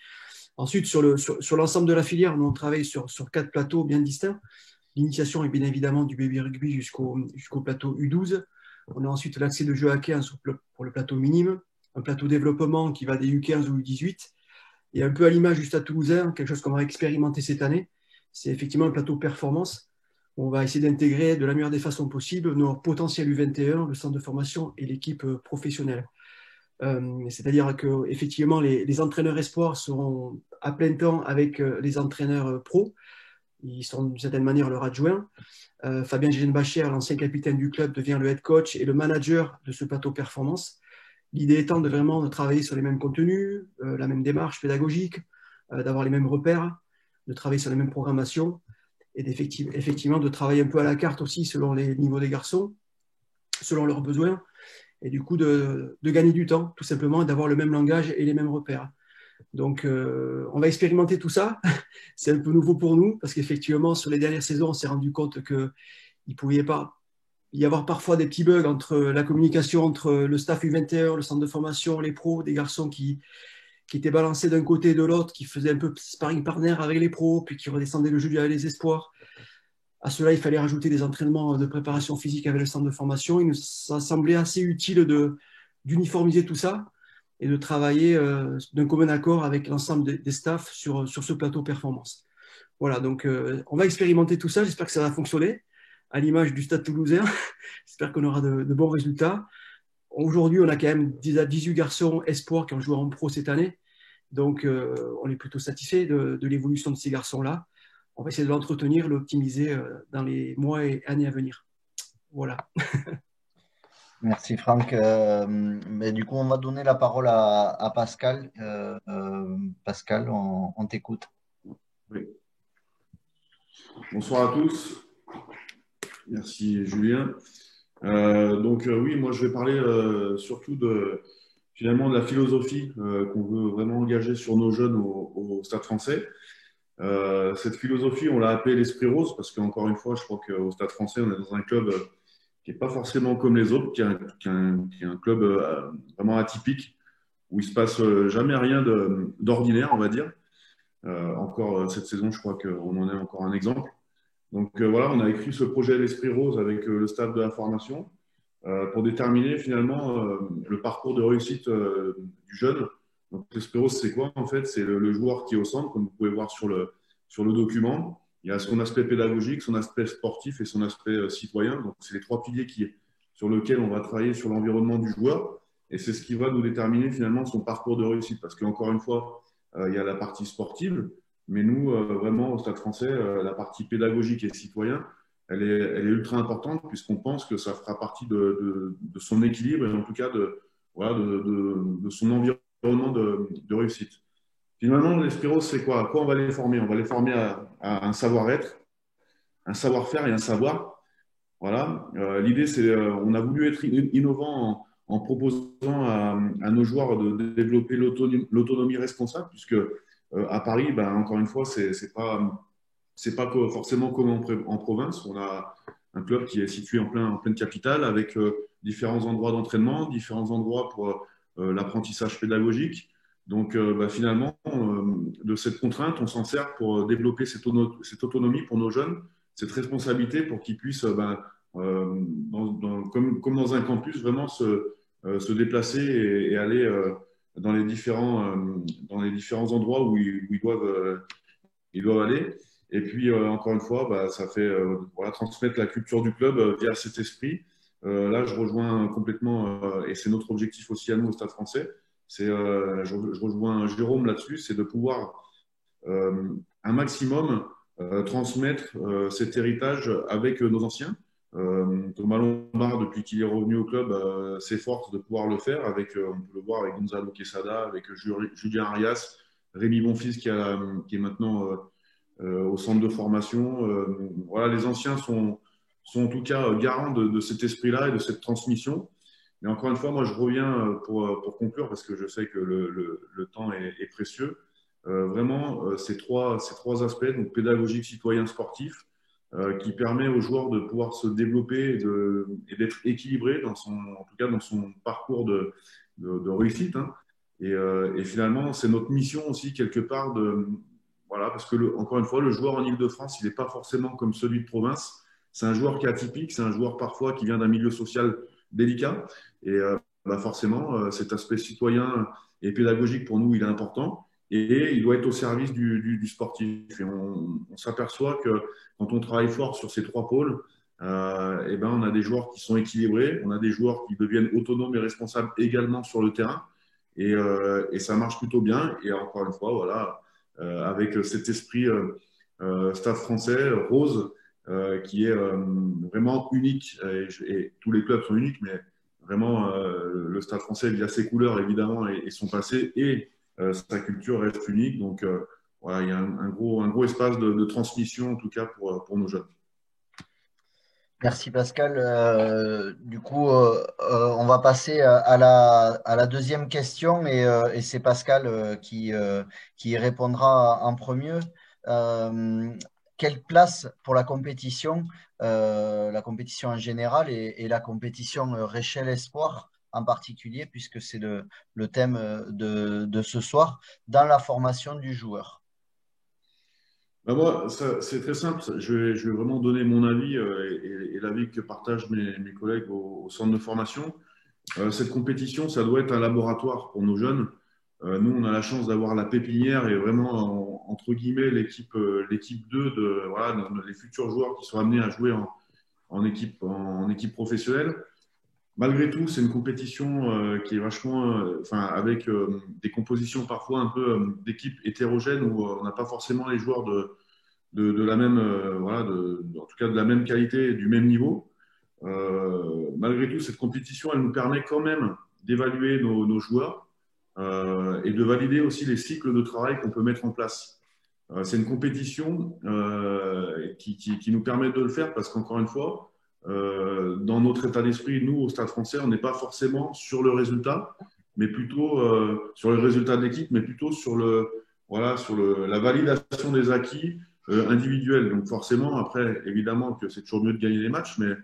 Ensuite, sur l'ensemble de la filière, on travaille sur 4 plateaux bien distincts. L'initiation est bien évidemment du baby rugby jusqu'au plateau U12. On a ensuite l'accès de jeu à 15 pour le plateau minime, un plateau développement qui va des U15 ou U18. Et un peu à l'image du Stade Toulousain, quelque chose qu'on va expérimenter cette année, c'est effectivement un plateau performance. On va essayer d'intégrer de la meilleure des façons possibles nos potentiels U21, le centre de formation et l'équipe professionnelle. C'est-à-dire qu'effectivement, les entraîneurs espoirs seront à plein temps avec les entraîneurs pros. Ils sont d'une certaine manière leurs adjoints. Fabien Gégenbacher, l'ancien capitaine du club, devient le head coach et le manager de ce plateau performance. L'idée étant de vraiment travailler sur les mêmes contenus, la même démarche pédagogique, d'avoir les mêmes repères, de travailler sur les mêmes programmations et effectivement de travailler un peu à la carte aussi selon les niveaux des garçons, selon leurs besoins, et du coup de gagner du temps, tout simplement, et d'avoir le même langage et les mêmes repères. Donc, on va expérimenter tout ça. C'est un peu nouveau pour nous parce qu'effectivement, sur les dernières saisons, on s'est rendu compte qu'il pouvait y avoir parfois des petits bugs entre la communication entre le staff U21, le centre de formation, les pros, des garçons qui étaient balancés d'un côté et de l'autre, qui faisaient un peu sparring partner avec les pros, puis qui redescendaient le jeu avec les espoirs. À cela, il fallait rajouter des entraînements de préparation physique avec le centre de formation. Il nous a semblé assez utile d'uniformiser tout ça et de travailler d'un commun accord avec l'ensemble des staffs sur ce plateau performance. Voilà, donc on va expérimenter tout ça. J'espère que ça va fonctionner, à l'image du Stade Toulousain. J'espère qu'on aura de bons résultats. Aujourd'hui, on a quand même 18 garçons espoirs qui ont joué en pro cette année. Donc, on est plutôt satisfait de l'évolution de ces garçons-là. On va essayer de l'entretenir, l'optimiser dans les mois et années à venir. Voilà. Merci Franck. Mais du coup, on va donner la parole à Pascal. Pascal, on t'écoute. Oui. Bonsoir à tous. Merci Julien. Oui, moi je vais parler surtout finalement de la philosophie qu'on veut vraiment engager sur nos jeunes au Stade Français. Cette philosophie, on l'a appelée l'esprit rose parce qu'encore une fois, je crois qu'au Stade Français, on est dans un club qui n'est pas forcément comme les autres, qui est un club vraiment atypique, où il ne se passe jamais rien d'ordinaire, on va dire. Encore cette saison, je crois qu'on en est encore un exemple. Donc voilà, on a écrit ce projet l'esprit rose avec le staff de la formation pour déterminer finalement le parcours de réussite du jeune. Donc l'esprit rose, c'est quoi en fait? C'est le joueur qui est au centre, comme vous pouvez voir sur le document. Il y a son aspect pédagogique, son aspect sportif et son aspect citoyen. Donc, c'est les 3 piliers sur lesquels on va travailler sur l'environnement du joueur. Et c'est ce qui va nous déterminer finalement son parcours de réussite. Parce qu'encore une fois, il y a la partie sportive. Mais nous, vraiment, au Stade Français, la partie pédagogique et citoyen, elle est ultra importante puisqu'on pense que ça fera partie de son équilibre et en tout cas de son environnement environnement de réussite. Finalement, les Spiros, c'est quoi? À quoi on va les former? On va les former à un savoir-être, un savoir-faire et un savoir. Voilà. L'idée, c'est, on a voulu être innovant en proposant à nos joueurs de développer l'autonomie responsable, puisque à Paris, ben, encore une fois, c'est pas forcément comme en province. On a un club qui est situé en pleine capitale avec différents endroits d'entraînement, différents endroits pour l'apprentissage pédagogique. Donc, bah, finalement, de cette contrainte, on s'en sert pour développer cette autonomie pour nos jeunes, cette responsabilité pour qu'ils puissent, comme dans un campus, vraiment se déplacer et aller dans les différents endroits où ils doivent aller. Et puis, encore une fois, bah, ça fait voilà, transmettre la culture du club via cet esprit. Là, je rejoins complètement, et c'est notre objectif aussi à nous au Stade français, je rejoins Jérôme là-dessus, c'est de pouvoir un maximum transmettre cet héritage avec nos anciens. Thomas Lombard, depuis qu'il est revenu au club, s'efforce de pouvoir le faire. On peut le voir avec Gonzalo Quesada, avec Julien Arias, Rémi Bonfils qui est maintenant au centre de formation. Voilà, les anciens sont en tout cas garants de cet esprit-là et de cette transmission. Mais encore une fois, moi, je reviens pour conclure, parce que je sais que le temps est précieux. Vraiment, ces trois aspects, donc pédagogique, citoyen, sportif, qui permet aux joueurs de pouvoir se développer et d'être équilibré en tout cas dans son parcours de réussite. Hein. Et finalement, c'est notre mission aussi, quelque part, voilà, parce que, encore une fois, le joueur en Ile-de-France, il n'est pas forcément comme celui de province. C'est un joueur qui est atypique, c'est un joueur parfois qui vient d'un milieu social délicat. Et bah forcément, cet aspect citoyen et pédagogique, pour nous, il est important. Et il doit être au service du sportif. Et on s'aperçoit que quand on travaille fort sur ces trois pôles, et ben on a des joueurs qui sont équilibrés, on a des joueurs qui deviennent autonomes et responsables également sur le terrain. Et ça marche plutôt bien. Et encore une fois, voilà, avec cet esprit Stade français, rose, qui est vraiment unique. Et tous les clubs sont uniques, mais vraiment, le Stade français, via ses couleurs, évidemment, et son passé, et sa culture reste unique. Donc, voilà, il y a un gros espace de transmission, en tout cas, pour nos jeunes. Merci Pascal. Du coup, on va passer à la deuxième question et c'est Pascal qui y répondra en premier. Quelle place pour la compétition en général et la compétition Réchelle Espoir en particulier, puisque c'est le thème de ce soir, dans la formation du joueur? Ben moi, c'est très simple. Je vais vraiment donner mon avis et l'avis que partagent mes collègues au centre de formation. Cette compétition, ça doit être un laboratoire pour nos jeunes. Nous, on a la chance d'avoir la pépinière et vraiment, entre guillemets, l'équipe 2 voilà, les futurs joueurs qui sont amenés à jouer en équipe professionnelle. Malgré tout, c'est une compétition qui est vachement, avec des compositions parfois un peu d'équipes hétérogènes où on n'a pas forcément les joueurs de la même, voilà, en tout cas de la même qualité et du même niveau. Malgré tout, cette compétition, elle nous permet quand même d'évaluer nos joueurs et de valider aussi les cycles de travail qu'on peut mettre en place. C'est une compétition qui nous permet de le faire parce qu'encore une fois, dans notre état d'esprit, nous, au Stade français, on n'est pas forcément sur le résultat, mais plutôt sur le résultat de l'équipe, mais plutôt sur la validation des acquis individuels. Donc forcément, après, évidemment que c'est toujours mieux de gagner les matchs, mais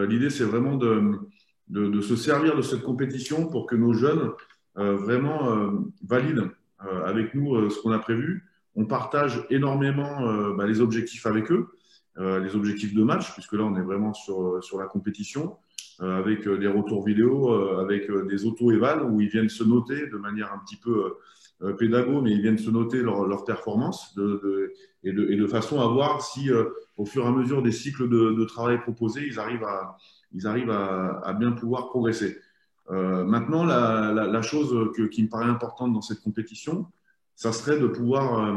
l'idée, c'est vraiment de se servir de cette compétition pour que nos jeunes vraiment valident avec nous ce qu'on a prévu. On partage énormément les objectifs avec eux. Les objectifs de match, puisque là, on est vraiment sur la compétition, avec des retours vidéo, avec des auto-évals où ils viennent se noter de manière un petit peu pédago, mais ils viennent se noter leur performance et de façon à voir si, au fur et à mesure des cycles de travail proposés, ils arrivent à bien pouvoir progresser. Maintenant, la chose qui me paraît importante dans cette compétition, ça serait de pouvoir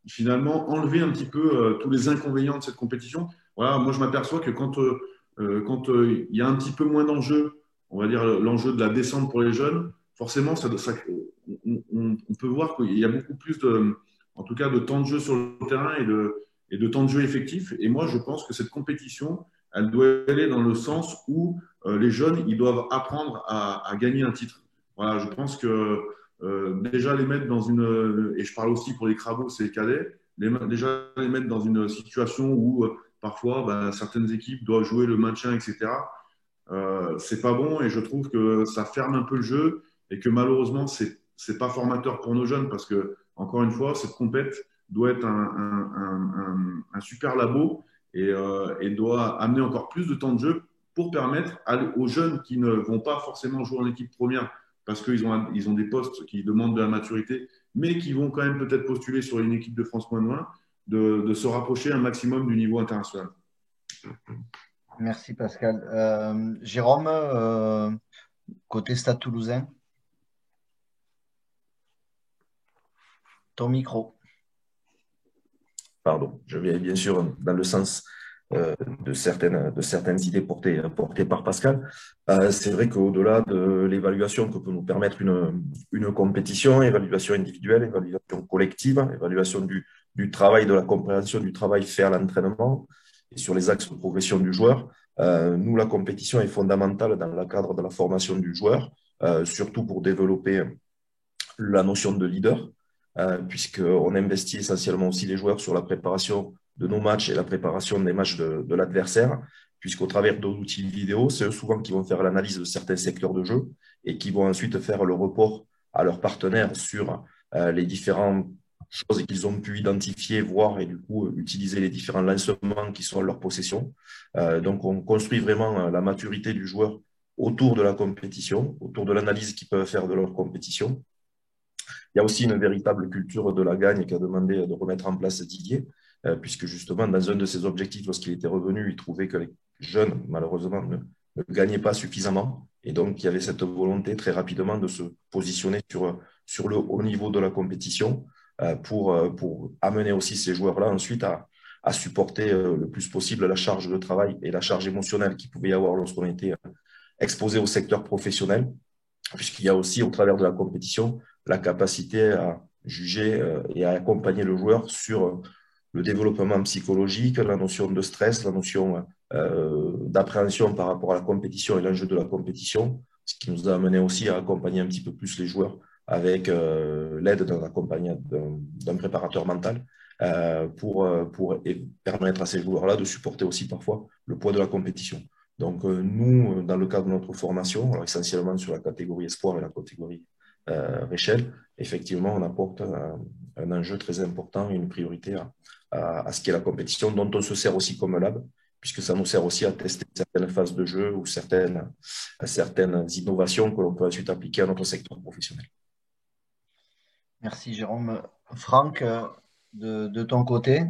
finalement enlever un petit peu tous les inconvénients de cette compétition. Voilà, moi, je m'aperçois que quand il y a un petit peu moins d'enjeu, on va dire l'enjeu de la descente pour les jeunes, forcément, on peut voir qu'il y a beaucoup plus en tout cas, de temps de jeu sur le terrain et de temps de jeu effectif. Et moi, je pense que cette compétition, elle doit aller dans le sens où les jeunes, ils doivent apprendre à gagner un titre. Voilà, je pense que déjà les mettre dans une, et je parle aussi pour les crabos, c'est les cadets, déjà les mettre dans une situation où parfois certaines équipes doivent jouer le maintien, etc. C'est pas bon et je trouve que ça ferme un peu le jeu et que malheureusement c'est pas formateur pour nos jeunes parce que encore une fois cette compète doit être un super labo et doit amener encore plus de temps de jeu pour permettre aux jeunes qui ne vont pas forcément jouer en équipe première parce qu'ils ont des postes qui demandent de la maturité mais qui vont quand même peut-être postuler sur une équipe de France -1 de se rapprocher un maximum du niveau international. Merci Pascal. Jérôme, côté Stade Toulousain, ton micro. Pardon, je vais bien sûr dans le sens de certaines idées portées par Pascal. C'est vrai qu'au-delà de l'évaluation que peut nous permettre une compétition, évaluation individuelle, évaluation collective, évaluation du travail, de la compréhension du travail fait à l'entraînement et sur les axes de progression du joueur, nous, la compétition est fondamentale dans le cadre de la formation du joueur, surtout pour développer la notion de leader, puisqu'on investit essentiellement aussi les joueurs sur la préparation de nos matchs et la préparation des matchs de l'adversaire, puisqu'au travers d'outils vidéo, c'est eux souvent qui vont faire l'analyse de certains secteurs de jeu et qui vont ensuite faire le report à leurs partenaires sur les différentes choses qu'ils ont pu identifier, voir et du coup utiliser les différents lancements qui sont à leur possession. Donc on construit vraiment la maturité du joueur autour de la compétition, autour de l'analyse qu'ils peuvent faire de leur compétition. Il y a aussi une véritable culture de la gagne qu'a demandé de remettre en place Didier, puisque justement, dans un de ses objectifs, lorsqu'il était revenu, il trouvait que les jeunes, malheureusement, ne gagnaient pas suffisamment. Et donc, il y avait cette volonté très rapidement de se positionner sur le haut niveau de la compétition pour amener aussi ces joueurs-là ensuite à supporter le plus possible la charge de travail et la charge émotionnelle qu'il pouvait y avoir lorsqu'on était exposé au secteur professionnel, puisqu'il y a aussi, au travers de la compétition, la capacité à juger et à accompagner le joueur sur le développement psychologique, la notion de stress, la notion d'appréhension par rapport à la compétition et l'enjeu de la compétition, ce qui nous a amené aussi à accompagner un petit peu plus les joueurs avec l'aide d'un préparateur mental pour permettre à ces joueurs-là de supporter aussi parfois le poids de la compétition. Donc nous, dans le cadre de notre formation, alors essentiellement sur la catégorie espoir et la catégorie Réchelle, effectivement, on apporte un enjeu très important et une priorité à ce qu'est la compétition, dont on se sert aussi comme lab, puisque ça nous sert aussi à tester certaines phases de jeu ou certaines innovations que l'on peut ensuite appliquer à notre secteur professionnel. Merci Jérôme. Franck, de ton côté?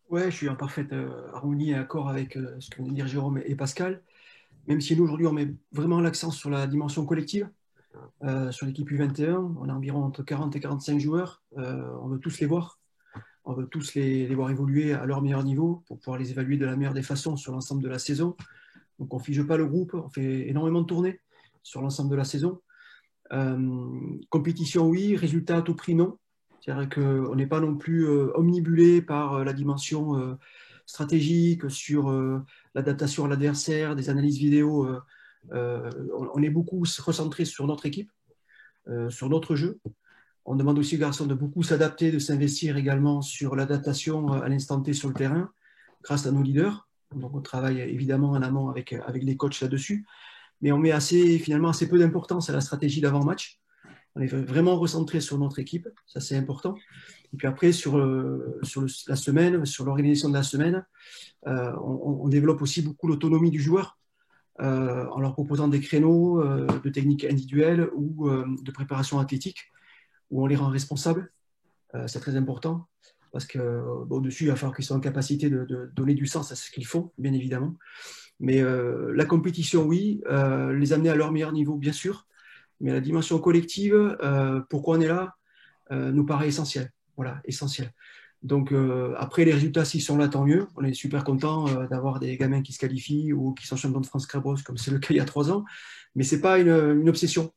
Oui, je suis en parfaite harmonie et accord avec ce que vont dire Jérôme et Pascal, même si nous, aujourd'hui, on met vraiment l'accent sur la dimension collective. Sur l'équipe U21, on a environ entre 40 et 45 joueurs. On veut tous les voir. On veut tous les voir évoluer à leur meilleur niveau pour pouvoir les évaluer de la meilleure des façons sur l'ensemble de la saison. Donc, on ne fige pas le groupe. On fait énormément de tournées sur l'ensemble de la saison. Compétition, oui. Résultat à tout prix, non. C'est-à-dire qu'on n'est pas non plus omnibulé par la dimension stratégique, sur l'adaptation à l'adversaire, des analyses vidéo. On est beaucoup recentré sur notre équipe, sur notre jeu. On demande aussi aux garçons de beaucoup s'adapter, de s'investir également sur l'adaptation à l'instant T sur le terrain, grâce à nos leaders. Donc on travaille évidemment en amont avec les coachs là-dessus, mais on met finalement assez peu d'importance à la stratégie d'avant-match. On est vraiment recentré sur notre équipe, ça c'est important. Et puis après, sur la semaine, sur l'organisation de la semaine, on développe aussi beaucoup l'autonomie du joueur, en leur proposant des créneaux de techniques individuelles ou de préparation athlétique, où on les rend responsables. C'est très important, parce qu'au-dessus, il va falloir qu'ils soient en capacité de donner du sens à ce qu'ils font, bien évidemment. Mais la compétition, oui, les amener à leur meilleur niveau, bien sûr, mais la dimension collective, pourquoi on est là, nous paraît essentielle. Voilà, essentiel. Donc après, les résultats, s'ils sont là, tant mieux. On est super content d'avoir des gamins qui se qualifient ou qui sont champions de France Crabos, comme c'est le cas il y a 3 ans. Mais ce n'est pas une obsession.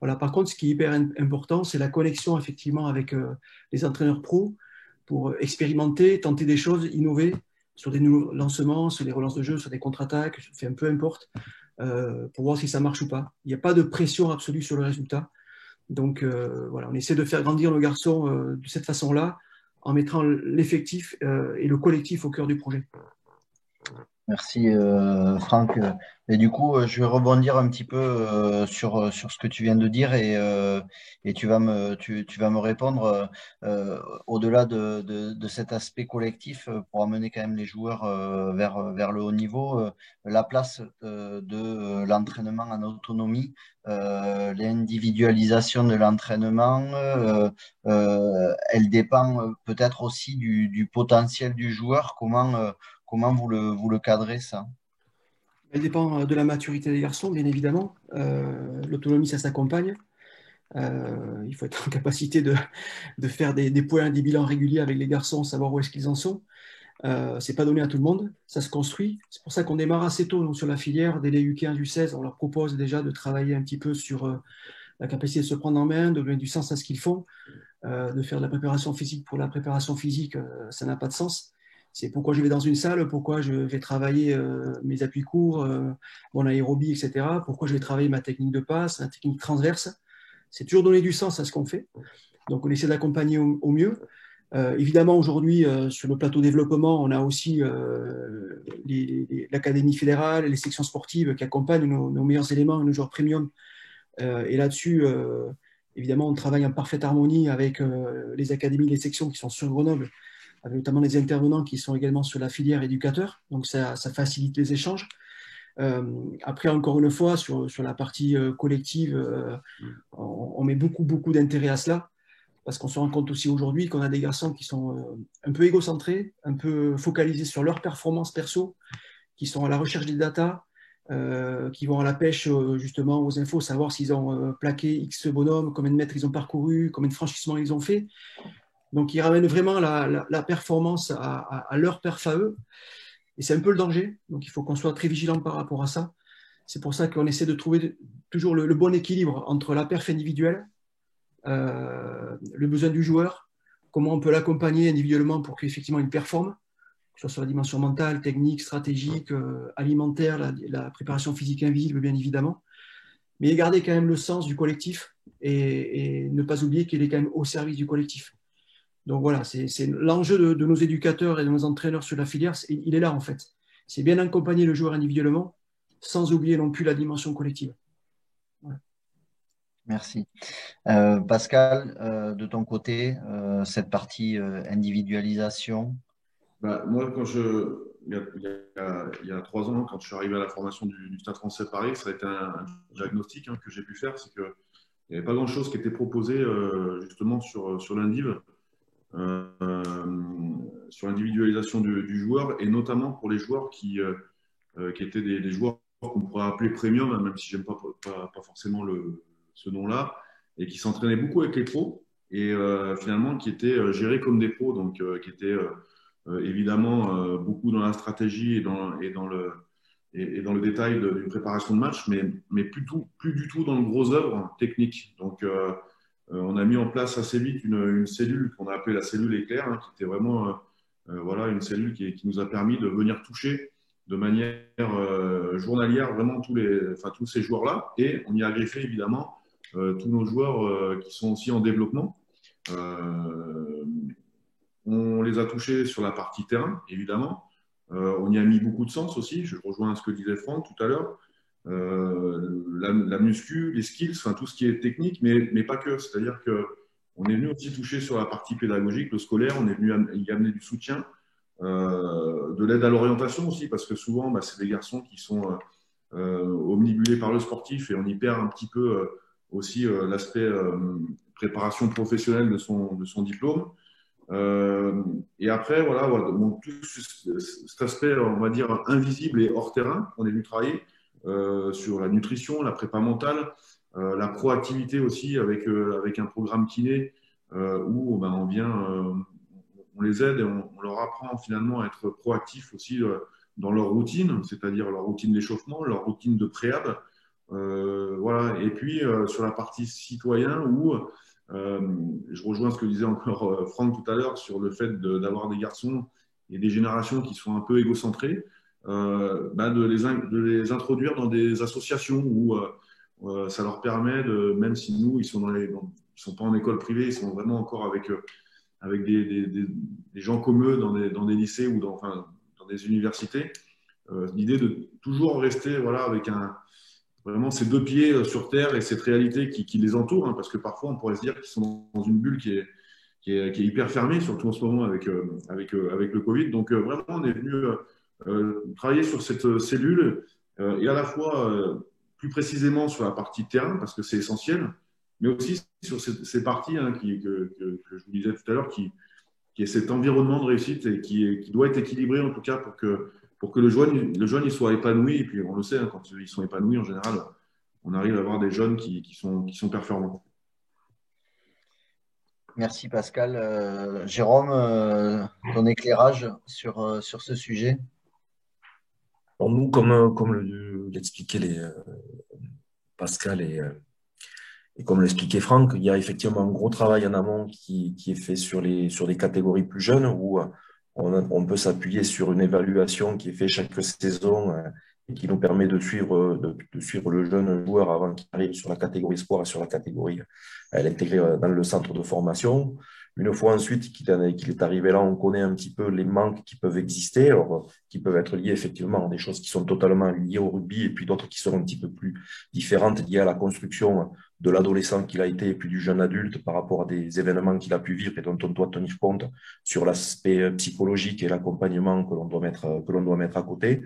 Voilà. Par contre, ce qui est hyper important, c'est la connexion effectivement avec les entraîneurs pros pour expérimenter, tenter des choses, innover sur des nouveaux lancements, sur des relances de jeu, sur des contre-attaques, peu importe, pour voir si ça marche ou pas. Il n'y a pas de pression absolue sur le résultat. Donc voilà, on essaie de faire grandir nos garçons de cette façon-là, en mettant l'effectif et le collectif au cœur du projet. Merci Franck. Et du coup, je vais rebondir un petit peu sur ce que tu viens de dire et tu vas me répondre au-delà de cet aspect collectif pour amener quand même les joueurs vers le haut niveau, la place de l'entraînement en autonomie, l'individualisation de l'entraînement, elle dépend peut-être aussi du potentiel du joueur. Comment vous le cadrez, ça? Elle dépend de la maturité des garçons, bien évidemment. L'autonomie, ça s'accompagne. Il faut être en capacité de faire des points, des bilans réguliers avec les garçons, savoir où est-ce qu'ils en sont. C'est pas donné à tout le monde, ça se construit. C'est pour ça qu'on démarre assez tôt donc, sur la filière. Dès les U15, U16, on leur propose déjà de travailler un petit peu sur la capacité de se prendre en main, de donner du sens à ce qu'ils font, de faire de la préparation physique pour la préparation physique, ça n'a pas de sens. C'est pourquoi je vais dans une salle, pourquoi je vais travailler mes appuis courts, mon aérobie, etc. Pourquoi je vais travailler ma technique de passe, ma technique transverse. C'est toujours donner du sens à ce qu'on fait. Donc, on essaie d'accompagner au mieux. Évidemment, aujourd'hui, sur le plateau développement, on a aussi l'Académie fédérale, les sections sportives qui accompagnent nos meilleurs éléments, nos joueurs premium. Et là-dessus, évidemment, on travaille en parfaite harmonie avec les académies, les sections qui sont sur Grenoble, avec notamment des intervenants qui sont également sur la filière éducateur. Donc, ça facilite les échanges. Après, encore une fois, sur la partie collective, on met beaucoup d'intérêt à cela, parce qu'on se rend compte aussi aujourd'hui qu'on a des garçons qui sont un peu égocentrés, un peu focalisés sur leur performance perso, qui sont à la recherche des datas, qui vont à la pêche justement aux infos, savoir s'ils ont plaqué X bonhomme, combien de mètres ils ont parcouru, combien de franchissements ils ont fait. Donc, ils ramènent vraiment la performance à leur perf à eux. Et c'est un peu le danger. Donc, il faut qu'on soit très vigilant par rapport à ça. C'est pour ça qu'on essaie de trouver toujours le bon équilibre entre la perf individuelle, le besoin du joueur, comment on peut l'accompagner individuellement pour qu'effectivement il performe, que ce soit sur la dimension mentale, technique, stratégique, alimentaire, la préparation physique invisible, bien évidemment. Mais garder quand même le sens du collectif et ne pas oublier qu'il est quand même au service du collectif. Donc voilà, c'est l'enjeu de nos éducateurs et de nos entraîneurs sur la filière, il est là en fait. C'est bien d'accompagner le joueur individuellement, sans oublier non plus la dimension collective. Voilà. Merci. Pascal, de ton côté, cette partie individualisation. Moi, il y a 3 ans, quand je suis arrivé à la formation du Stade Français Paris, ça a été un diagnostic que j'ai pu faire, c'est qu'il n'y avait pas grand-chose qui était proposé justement sur l'indiv. Sur l'individualisation du joueur et notamment pour les joueurs qui étaient des joueurs qu'on pourrait appeler premium, même si j'aime pas forcément ce nom-là, et qui s'entraînaient beaucoup avec les pros et finalement qui étaient gérés comme des pros, donc qui étaient évidemment beaucoup dans la stratégie et dans le détail d'une préparation de match, mais plus du tout dans le gros œuvre technique. Donc on a mis en place assez vite une cellule qu'on a appelée la cellule éclair, qui était vraiment une cellule qui nous a permis de venir toucher de manière journalière vraiment tous ces joueurs-là. Et on y a greffé évidemment tous nos joueurs qui sont aussi en développement. On les a touchés sur la partie terrain, évidemment. On y a mis beaucoup de sens aussi. Je rejoins ce que disait Franck tout à l'heure. La muscu, les skills, tout ce qui est technique, mais pas que. C'est-à-dire qu'on est venu aussi toucher sur la partie pédagogique, le scolaire, on est venu y amener du soutien, de l'aide à l'orientation aussi, parce que souvent, c'est des garçons qui sont omnibulés par le sportif et on y perd un petit peu aussi l'aspect préparation professionnelle de son diplôme. Et après, tout cet aspect, on va dire, invisible et hors terrain, on est venu travailler sur la nutrition, la prépa mentale, la proactivité aussi avec un programme kiné où on les aide et on leur apprend finalement à être proactifs aussi dans leur routine, c'est-à-dire leur routine d'échauffement, leur routine de préhab, Voilà. Et puis, sur la partie citoyen, où je rejoins ce que disait encore Franck tout à l'heure sur le fait d'avoir des garçons et des générations qui sont un peu égocentrées, de les introduire dans des associations où ça leur permet même si nous, ils sont pas en école privée, ils sont vraiment encore avec des gens comme eux dans des lycées ou enfin, dans des universités. L'idée de toujours rester voilà, avec vraiment ces deux pieds sur terre et cette réalité qui les entoure, hein, parce que parfois on pourrait se dire qu'ils sont dans une bulle qui est hyper fermée, surtout en ce moment avec le Covid. Donc vraiment, on est venu travailler sur cette cellule et à la fois plus précisément sur la partie terrain, parce que c'est essentiel, mais aussi sur ces parties hein, que je vous disais tout à l'heure, qui est cet environnement de réussite et qui doit être équilibré en tout cas pour que le jeune il soit épanoui. Et puis on le sait, hein, quand ils sont épanouis, en général, on arrive à avoir des jeunes qui sont performants. Merci Pascal. Jérôme, ton éclairage sur ce sujet? Pour nous, comme l'expliquait Pascal et comme l'expliquait Franck, il y a effectivement un gros travail en amont qui est fait sur des catégories plus jeunes où on peut s'appuyer sur une évaluation qui est faite chaque saison et qui nous permet de suivre le jeune joueur avant qu'il arrive sur la catégorie sport et sur la catégorie l'intégrer dans le centre de formation. Une fois ensuite qu'il est arrivé là, on connaît un petit peu les manques qui peuvent exister, alors, qui peuvent être liés effectivement à des choses qui sont totalement liées au rugby et puis d'autres qui seront un petit peu plus différentes, liées à la construction de l'adolescent qu'il a été et puis du jeune adulte par rapport à des événements qu'il a pu vivre et dont on doit tenir compte sur l'aspect psychologique et l'accompagnement que l'on doit mettre à côté.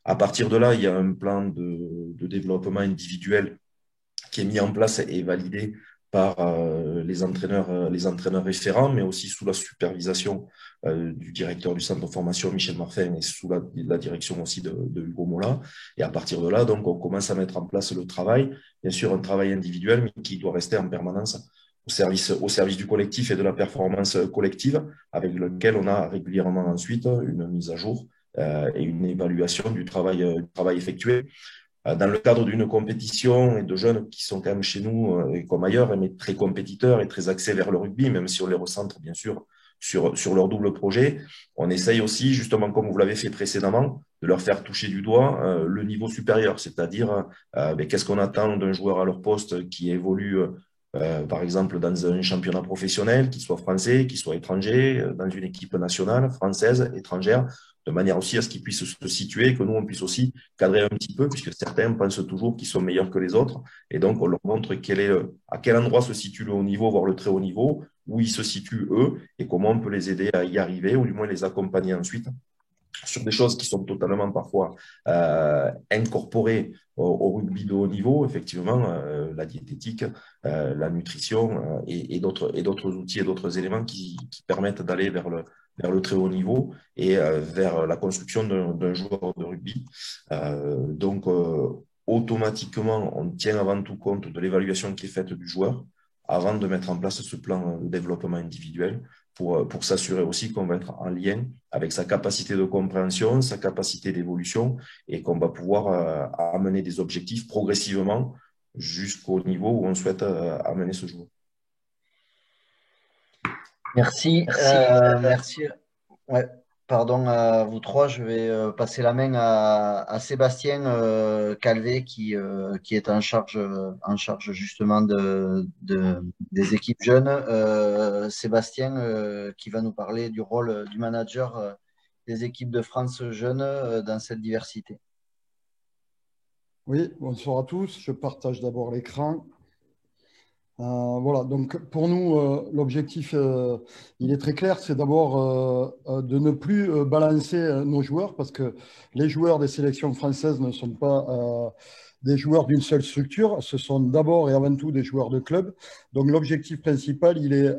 À partir de là, il y a un plan de développement individuel qui est mis en place et validé par les entraîneurs référents, mais aussi sous la supervision du directeur du centre de formation, Michel Marfin, et sous la direction aussi de Hugo Mola. Et à partir de là, donc, on commence à mettre en place le travail, bien sûr un travail individuel, mais qui doit rester en permanence au service du collectif et de la performance collective, avec lequel on a régulièrement ensuite une mise à jour et une évaluation du travail effectué. Dans le cadre d'une compétition et de jeunes qui sont quand même chez nous et comme ailleurs, mais très compétiteurs et très axés vers le rugby, même si on les recentre bien sûr sur leur double projet, on essaye aussi, justement comme vous l'avez fait précédemment, de leur faire toucher du doigt le niveau supérieur, c'est-à-dire qu'est-ce qu'on attend d'un joueur à leur poste qui évolue par exemple dans un championnat professionnel, qu'il soit français, qu'il soit étranger, dans une équipe nationale, française, étrangère, de manière aussi à ce qu'ils puissent se situer, que nous, on puisse aussi cadrer un petit peu, puisque certains pensent toujours qu'ils sont meilleurs que les autres. Et donc, on leur montre à quel endroit se situe le haut niveau, voire le très haut niveau, où ils se situent eux, et comment on peut les aider à y arriver, ou du moins les accompagner ensuite sur des choses qui sont totalement parfois incorporées au rugby de haut niveau, effectivement, la diététique, la nutrition et d'autres outils et d'autres éléments qui permettent d'aller vers le très haut niveau et vers la construction d'un joueur de rugby. Donc, automatiquement, on tient avant tout compte de l'évaluation qui est faite du joueur avant de mettre en place ce plan de développement individuel pour s'assurer aussi qu'on va être en lien avec sa capacité de compréhension, sa capacité d'évolution et qu'on va pouvoir amener des objectifs progressivement jusqu'au niveau où on souhaite amener ce joueur. Merci. Merci. Ouais, pardon à vous trois. Je vais passer la main à Sébastien Calvé qui est en charge justement des équipes jeunes. Sébastien qui va nous parler du rôle du manager des équipes de France jeunes dans cette diversité. Oui, bonsoir à tous. Je partage d'abord l'écran. Voilà, donc pour nous, l'objectif, il est très clair, c'est d'abord de ne plus balancer nos joueurs parce que les joueurs des sélections françaises ne sont pas des joueurs d'une seule structure, ce sont d'abord et avant tout des joueurs de club. Donc l'objectif principal, il est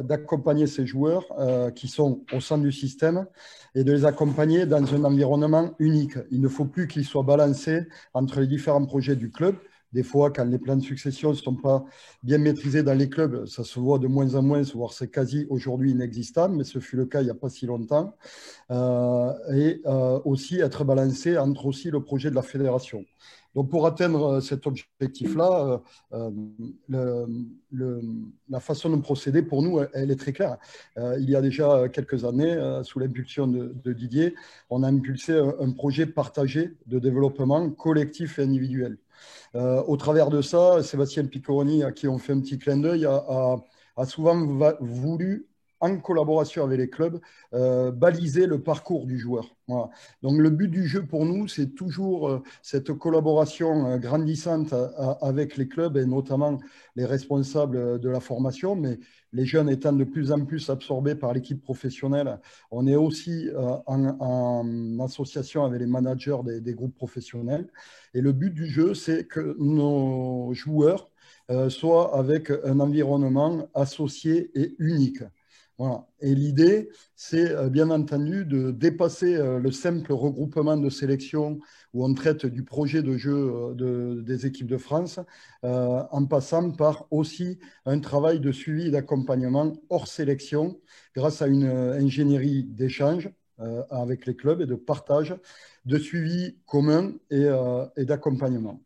d'accompagner ces joueurs qui sont au sein du système et de les accompagner dans un environnement unique. Il ne faut plus qu'ils soient balancés entre les différents projets du club, des fois, quand les plans de succession ne sont pas bien maîtrisés dans les clubs, ça se voit de moins en moins, voire c'est quasi aujourd'hui inexistant, mais ce fut le cas il n'y a pas si longtemps. Aussi être balancé entre aussi le projet de la fédération. Donc, pour atteindre cet objectif-là, la façon de procéder, pour nous, elle est très claire. Il y a déjà quelques années, sous l'impulsion de Didier, on a impulsé un projet partagé de développement collectif et individuel. Au travers de ça, Sébastien Piccoroni, à qui on fait un petit clin d'œil, a souvent voulu, en collaboration avec les clubs, baliser le parcours du joueur. Voilà. Donc le but du jeu pour nous, c'est toujours cette collaboration grandissante avec les clubs et notamment les responsables de la formation, mais les jeunes étant de plus en plus absorbés par l'équipe professionnelle, on est aussi en association avec les managers des groupes professionnels. Et le but du jeu, c'est que nos joueurs soient avec un environnement associé et unique. Voilà. Et l'idée, c'est bien entendu de dépasser le simple regroupement de sélection où on traite du projet de jeu des équipes de France, en passant par aussi un travail de suivi et d'accompagnement hors sélection grâce à une ingénierie d'échange avec les clubs et de partage, de suivi commun et d'accompagnement.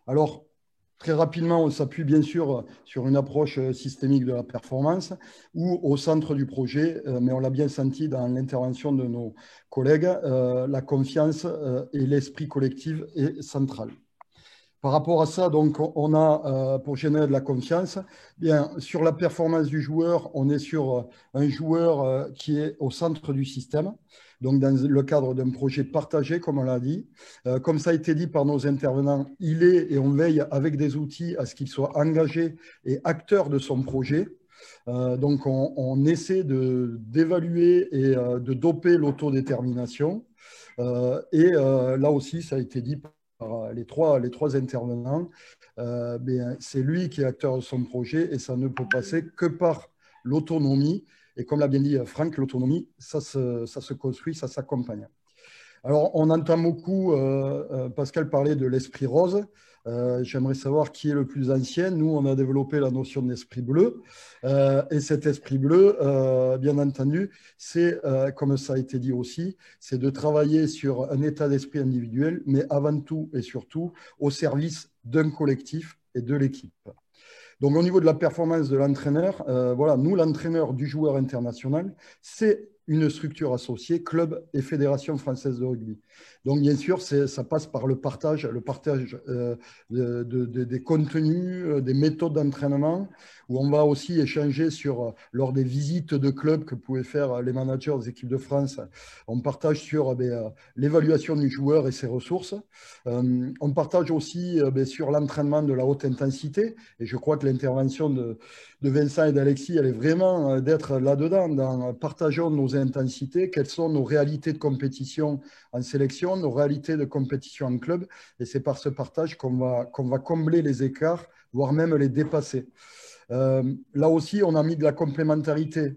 Alors, très rapidement, on s'appuie bien sûr sur une approche systémique de la performance où au centre du projet, mais on l'a bien senti dans l'intervention de nos collègues, la confiance et l'esprit collectif est central. Par rapport à ça, donc, on a, pour générer de la confiance, bien, sur la performance du joueur, on est sur un joueur qui est au centre du système, donc dans le cadre d'un projet partagé, comme on l'a dit. Comme ça a été dit par nos intervenants, il est, et on veille avec des outils à ce qu'il soit engagé et acteur de son projet. Donc, on essaie d'évaluer et de doper l'autodétermination. Et là aussi, ça a été dit par les trois intervenants, c'est lui qui est acteur de son projet et ça ne peut passer que par l'autonomie. Et comme l'a bien dit Franck, l'autonomie, ça se construit, ça s'accompagne. Alors, on entend beaucoup, Pascal parlait de l'esprit rose. J'aimerais savoir qui est le plus ancien. Nous, on a développé la notion d'esprit bleu. Et cet esprit bleu, bien entendu, c'est, comme ça a été dit aussi, c'est de travailler sur un état d'esprit individuel, mais avant tout et surtout au service d'un collectif et de l'équipe. Donc, au niveau de la performance de l'entraîneur, voilà, nous, l'entraîneur du joueur international, c'est une structure associée, club et fédération française de rugby. Donc, bien sûr, ça passe par le partage des contenus, des méthodes d'entraînement, où on va aussi échanger lors des visites de clubs que pouvaient faire les managers des équipes de France. On partage sur l'évaluation du joueur et ses ressources. On partage aussi sur l'entraînement de la haute intensité. Et je crois que l'intervention de Vincent et d'Alexis, elle est vraiment d'être là-dedans, partageons nos intensités, quelles sont nos réalités de compétition en sélection, nos réalités de compétition en club. Et c'est par ce partage qu'on va combler les écarts, voire même les dépasser. Là aussi, on a mis de la complémentarité.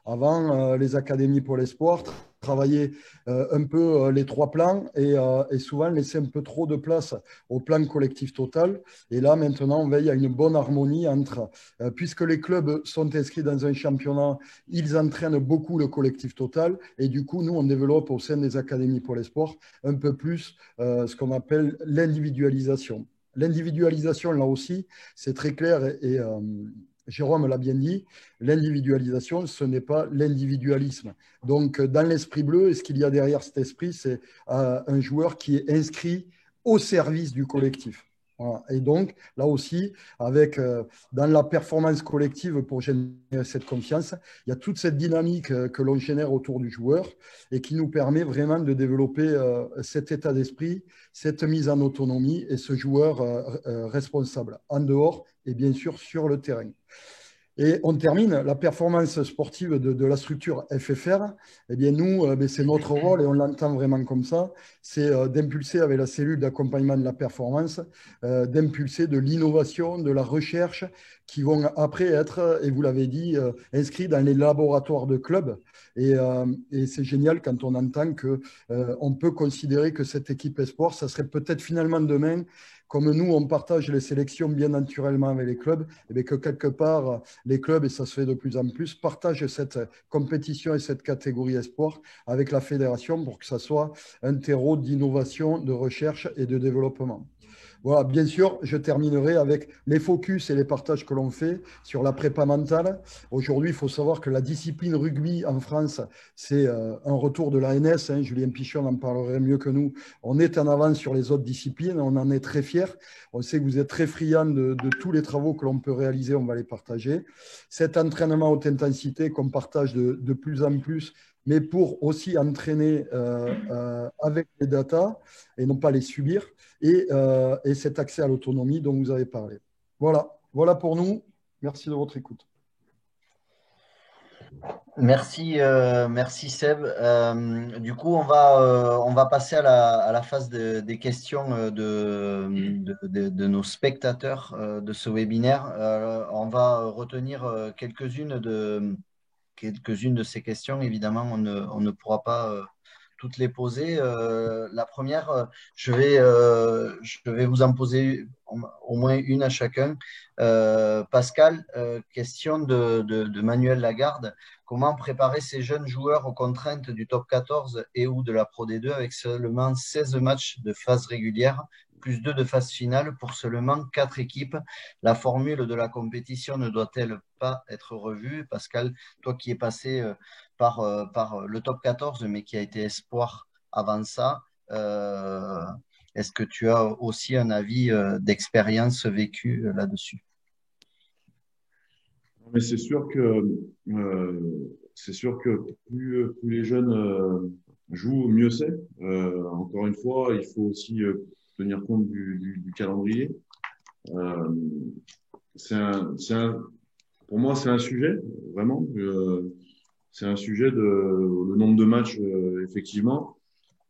Avant, les académies pour l'espoir travailler un peu les trois plans et souvent laisser un peu trop de place au plan collectif total. Et là, maintenant, on veille à une bonne harmonie entre, puisque les clubs sont inscrits dans un championnat, ils entraînent beaucoup le collectif total. Et du coup, nous, on développe au sein des académies pour l'espoir un peu plus ce qu'on appelle l'individualisation. L'individualisation, là aussi, c'est très clair et Jérôme l'a bien dit, l'individualisation, ce n'est pas l'individualisme. Donc, dans l'esprit bleu, et ce qu'il y a derrière cet esprit, c'est un joueur qui est inscrit au service du collectif. Voilà. Et donc, là aussi, dans la performance collective pour générer cette confiance, il y a toute cette dynamique que l'on génère autour du joueur et qui nous permet vraiment de développer cet état d'esprit, cette mise en autonomie et ce joueur responsable en dehors et bien sûr sur le terrain. Et on termine la performance sportive de la structure FFR. Eh bien, nous, c'est notre rôle et on l'entend vraiment comme ça, c'est d'impulser avec la cellule d'accompagnement de la performance, d'impulser de l'innovation, de la recherche qui vont après être, et vous l'avez dit, inscrits dans les laboratoires de clubs. Et c'est génial quand on entend qu'on peut considérer que cette équipe espoir, ça serait peut-être finalement demain, comme nous, on partage les sélections bien naturellement avec les clubs, et bien que quelque part, les clubs, et ça se fait de plus en plus, partagent cette compétition et cette catégorie espoir avec la fédération pour que ça soit un terreau d'innovation, de recherche et de développement. Voilà, bien sûr, je terminerai avec les focus et les partages que l'on fait sur la prépa mentale. Aujourd'hui, il faut savoir que la discipline rugby en France, c'est un retour de l'ANS. Julien Pichon en parlerait mieux que nous. On est en avance sur les autres disciplines. On en est très fiers. On sait que vous êtes très friands de tous les travaux que l'on peut réaliser. On va les partager. Cet entraînement haute intensité qu'on partage de plus en plus, mais pour aussi entraîner avec les datas et non pas les subir, et cet accès à l'autonomie dont vous avez parlé. Voilà pour nous. Merci de votre écoute. Merci, merci Seb. Du coup, on va passer à la phase des questions de nos spectateurs de ce webinaire. On va retenir quelques-unes de ces questions. Évidemment, on ne pourra pas toutes les poser. La première, je vais vous en poser au moins une à chacun. Pascal, question de Manuel Lagarde. Comment préparer ces jeunes joueurs aux contraintes du top 14 et ou de la Pro D2 avec seulement 16 matchs de phase régulière, plus 2 de phase finale pour seulement 4 équipes? La formule de la compétition ne doit-elle pas être revue? Pascal, toi qui es passé par le top 14, mais qui a été espoir avant ça, est-ce que tu as aussi un avis d'expérience vécue là-dessus? Mais c'est sûr que plus les jeunes jouent, mieux c'est. Encore une fois, il faut aussi tenir compte du calendrier. Pour moi, c'est un sujet, vraiment. C'est un sujet le nombre de matchs, effectivement.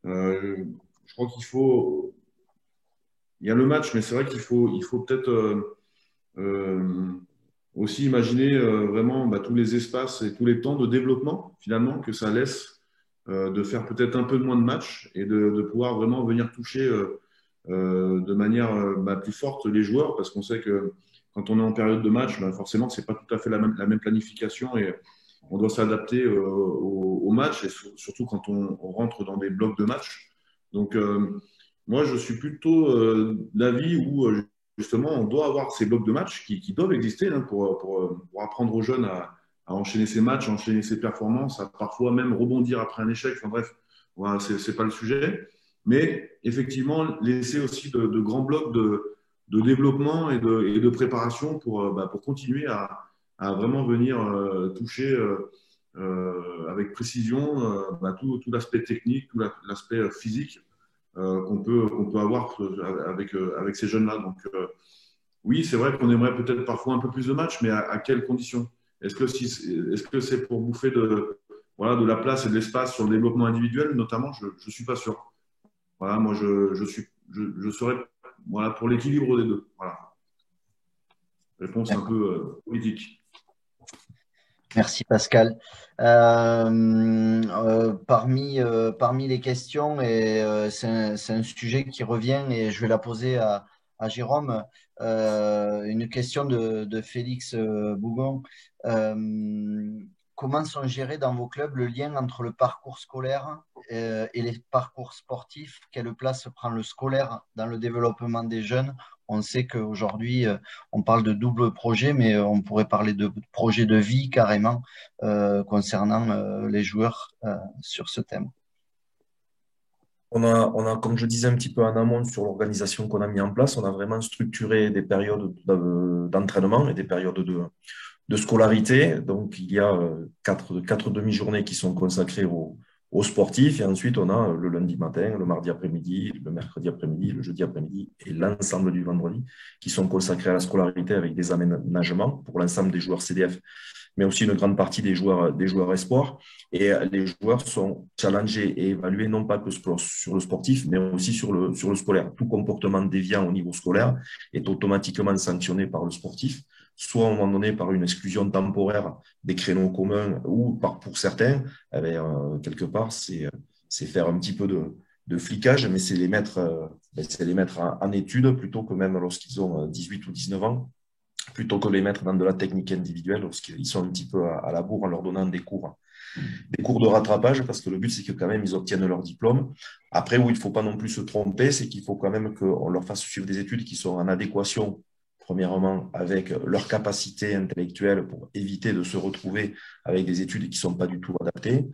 Je crois il y a le match, mais c'est vrai qu'il faut peut-être aussi imaginer vraiment tous les espaces et tous les temps de développement, finalement, que ça laisse de faire peut-être un peu moins de matchs et de pouvoir vraiment venir toucher de manière plus forte les joueurs, parce qu'on sait que quand on est en période de match, forcément, c'est pas tout à fait la même planification et on doit s'adapter au match, et surtout quand on rentre dans des blocs de match. Donc, moi, je suis plutôt d'avis où justement, on doit avoir ces blocs de match qui doivent exister pour apprendre aux jeunes à enchaîner ces matchs, à enchaîner ces performances, à parfois même rebondir après un échec. Enfin bref, voilà, c'est pas le sujet. Mais effectivement, laisser aussi de grands blocs de développement et de préparation pour continuer à vraiment venir toucher avec précision tout l'aspect technique, tout l'aspect physique qu'on peut avoir avec ces jeunes-là. Donc, oui, c'est vrai qu'on aimerait peut-être parfois un peu plus de matchs, mais à quelles conditions? Est-ce que c'est pour bouffer de la place et de l'espace sur le développement individuel, notamment? Je ne suis pas sûr. Voilà, moi, je serais pour l'équilibre des deux. Voilà. Réponse un peu politique. Merci Pascal. Parmi les questions, et c'est un sujet qui revient et je vais la poser à Jérôme, une question de Félix Bougon. Comment sont gérés dans vos clubs le lien entre le parcours scolaire et les parcours sportifs? Quelle place prend le scolaire dans le développement des jeunes? On sait qu'aujourd'hui, on parle de double projet, mais on pourrait parler de projet de vie carrément concernant les joueurs sur ce thème. On a, comme je disais un petit peu en amont sur l'organisation qu'on a mis en place, on a vraiment structuré des périodes d'entraînement et des périodes de scolarité. Donc, il y a quatre demi-journées qui sont consacrées aux sportifs. Et ensuite, on a le lundi matin, le mardi après-midi, le mercredi après-midi, le jeudi après-midi et l'ensemble du vendredi qui sont consacrés à la scolarité avec des aménagements pour l'ensemble des joueurs CDF, mais aussi une grande partie des joueurs espoirs. Et les joueurs sont challengés et évalués non pas que sur le sportif, mais aussi sur le scolaire. Tout comportement déviant au niveau scolaire est automatiquement sanctionné par le sportif, soit à un moment donné par une exclusion temporaire des créneaux communs ou pour certains, eh bien, quelque part, c'est faire un petit peu de flicage, mais c'est les mettre en études plutôt que même lorsqu'ils ont 18 ou 19 ans, plutôt que les mettre dans de la technique individuelle lorsqu'ils sont un petit peu à la bourre en leur donnant des cours de rattrapage, parce que le but, c'est que quand même, ils obtiennent leur diplôme. Après, où il ne faut pas non plus se tromper, c'est qu'il faut quand même qu'on leur fasse suivre des études qui sont en adéquation, premièrement, avec leur capacité intellectuelle pour éviter de se retrouver avec des études qui ne sont pas du tout adaptées.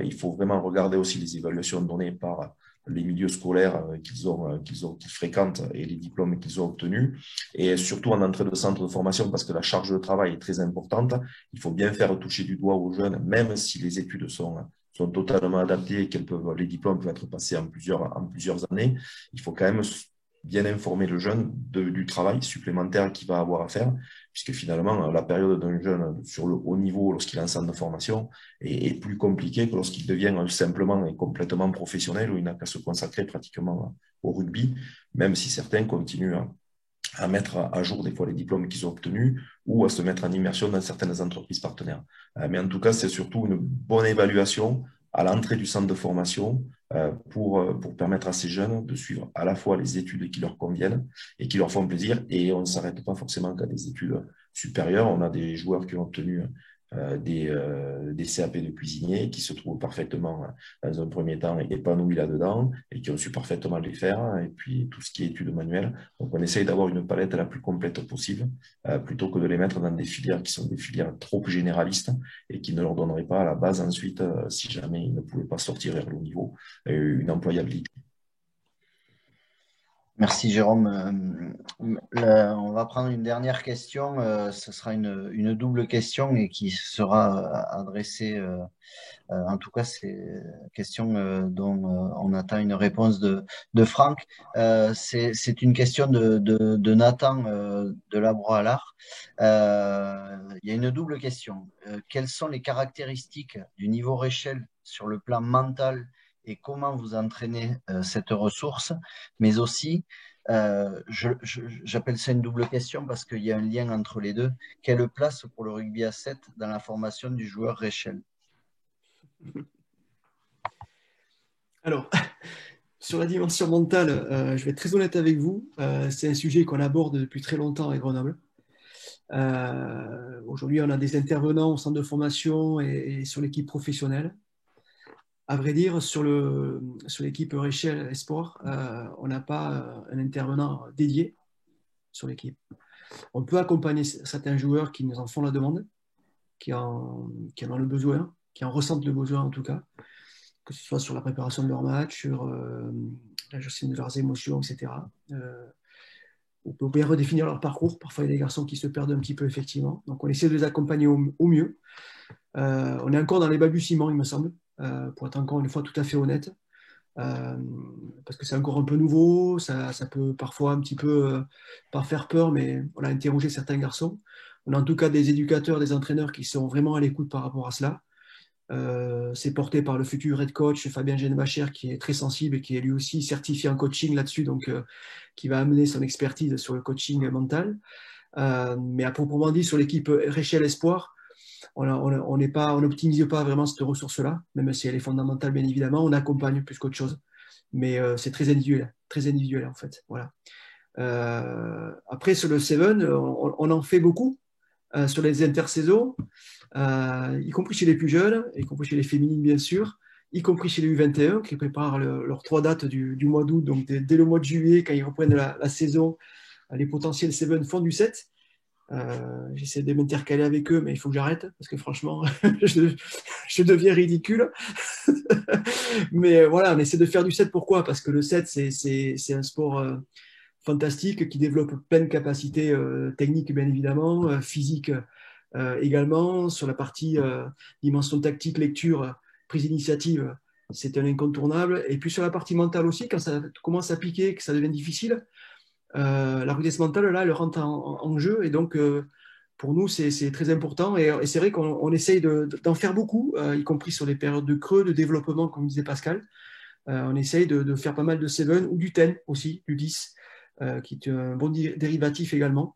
Il faut vraiment regarder aussi les évaluations données par les milieux scolaires qu'ils fréquentent et les diplômes qu'ils ont obtenus. Et surtout en entrée de centre de formation, parce que la charge de travail est très importante, il faut bien faire toucher du doigt aux jeunes, même si les études sont totalement adaptées et les diplômes peuvent être passés en plusieurs années. Il faut quand même bien informer le jeune du travail supplémentaire qu'il va avoir à faire, puisque finalement, la période d'un jeune sur le haut niveau, lorsqu'il est en centre de formation, est plus compliquée que lorsqu'il devient simplement et complètement professionnel, où il n'a qu'à se consacrer pratiquement au rugby, même si certains continuent à mettre à jour des fois les diplômes qu'ils ont obtenus ou à se mettre en immersion dans certaines entreprises partenaires. Mais en tout cas, c'est surtout une bonne évaluation à l'entrée du centre de formation pour permettre à ces jeunes de suivre à la fois les études qui leur conviennent et qui leur font plaisir. Et on ne s'arrête pas forcément qu'à des études supérieures. On a des joueurs qui ont obtenu des CAP de cuisinier qui se trouvent parfaitement dans un premier temps épanouis là-dedans et qui ont su parfaitement les faire, et puis tout ce qui est études manuelles. Donc on essaye d'avoir une palette la plus complète possible plutôt que de les mettre dans des filières qui sont des filières trop généralistes et qui ne leur donneraient pas à la base ensuite, si jamais ils ne pouvaient pas sortir vers le haut niveau, une employabilité. Merci Jérôme. On va prendre une dernière question. Ce sera une double question et qui sera adressée, en tout cas c'est une question dont on attend une réponse de Franck. C'est une question de Nathan de Labroix-Allard. Il y a une double question. Quelles sont les caractéristiques du niveau Reychel sur le plan mental et comment vous entraînez cette ressource, mais aussi, j'appelle ça une double question parce qu'il y a un lien entre les deux. Quelle place pour le rugby à 7 dans la formation du joueur Reychel? Alors, sur la dimension mentale, je vais être très honnête avec vous. C'est un sujet qu'on aborde depuis très longtemps à Grenoble. Aujourd'hui, on a des intervenants au centre de formation et sur l'équipe professionnelle. À vrai dire, sur l'équipe Reychel Esport, on n'a pas un intervenant dédié sur l'équipe. On peut accompagner certains joueurs qui nous en font la demande, qui en ont le besoin, qui en ressentent le besoin en tout cas, que ce soit sur la préparation de leur match, sur la gestion de leurs émotions, etc. On peut bien redéfinir leur parcours. Parfois, il y a des garçons qui se perdent un petit peu, effectivement. Donc, on essaie de les accompagner au mieux. On est encore dans les balbutiements, il me semble. Pour être encore une fois tout à fait honnête, parce que c'est encore un peu nouveau, ça peut parfois un petit peu pas faire peur, mais on a interrogé certains garçons. On a en tout cas des éducateurs, des entraîneurs qui sont vraiment à l'écoute par rapport à cela. C'est porté par le futur head coach Fabien Genbacher qui est très sensible et qui est lui aussi certifié en coaching là-dessus, donc qui va amener son expertise sur le coaching mental. Mais à proprement dit, sur l'équipe Reychel Espoir, on n'optimise pas vraiment cette ressource-là, même si elle est fondamentale, bien évidemment. On accompagne plus qu'autre chose. Mais c'est très individuel en fait. Voilà. Après, sur le Seven, on en fait beaucoup sur les intersaisons, y compris chez les plus jeunes, y compris chez les féminines, bien sûr, y compris chez les U21 qui préparent leurs 3 dates du mois d'août. Donc, dès le mois de juillet, quand ils reprennent la saison, les potentiels Seven font du 7. J'essaie de m'intercaler avec eux, mais il faut que j'arrête parce que franchement, je deviens ridicule. Mais voilà, on essaie de faire du 7. Pourquoi? Parce que le 7, c'est un sport fantastique qui développe plein de capacités techniques, bien évidemment, physiques également. Sur la partie dimension tactique, lecture, prise d'initiative, c'est un incontournable. Et puis sur la partie mentale aussi, quand ça commence à piquer, que ça devient difficile, la rudesse mentale, là, elle rentre en jeu. Et donc, pour nous, c'est très important. Et c'est vrai qu'on essaye d'en faire beaucoup, y compris sur les périodes de creux, de développement, comme disait Pascal. On essaye de faire pas mal de 7 ou du 10 aussi, du 10, qui est un bon dérivatif également.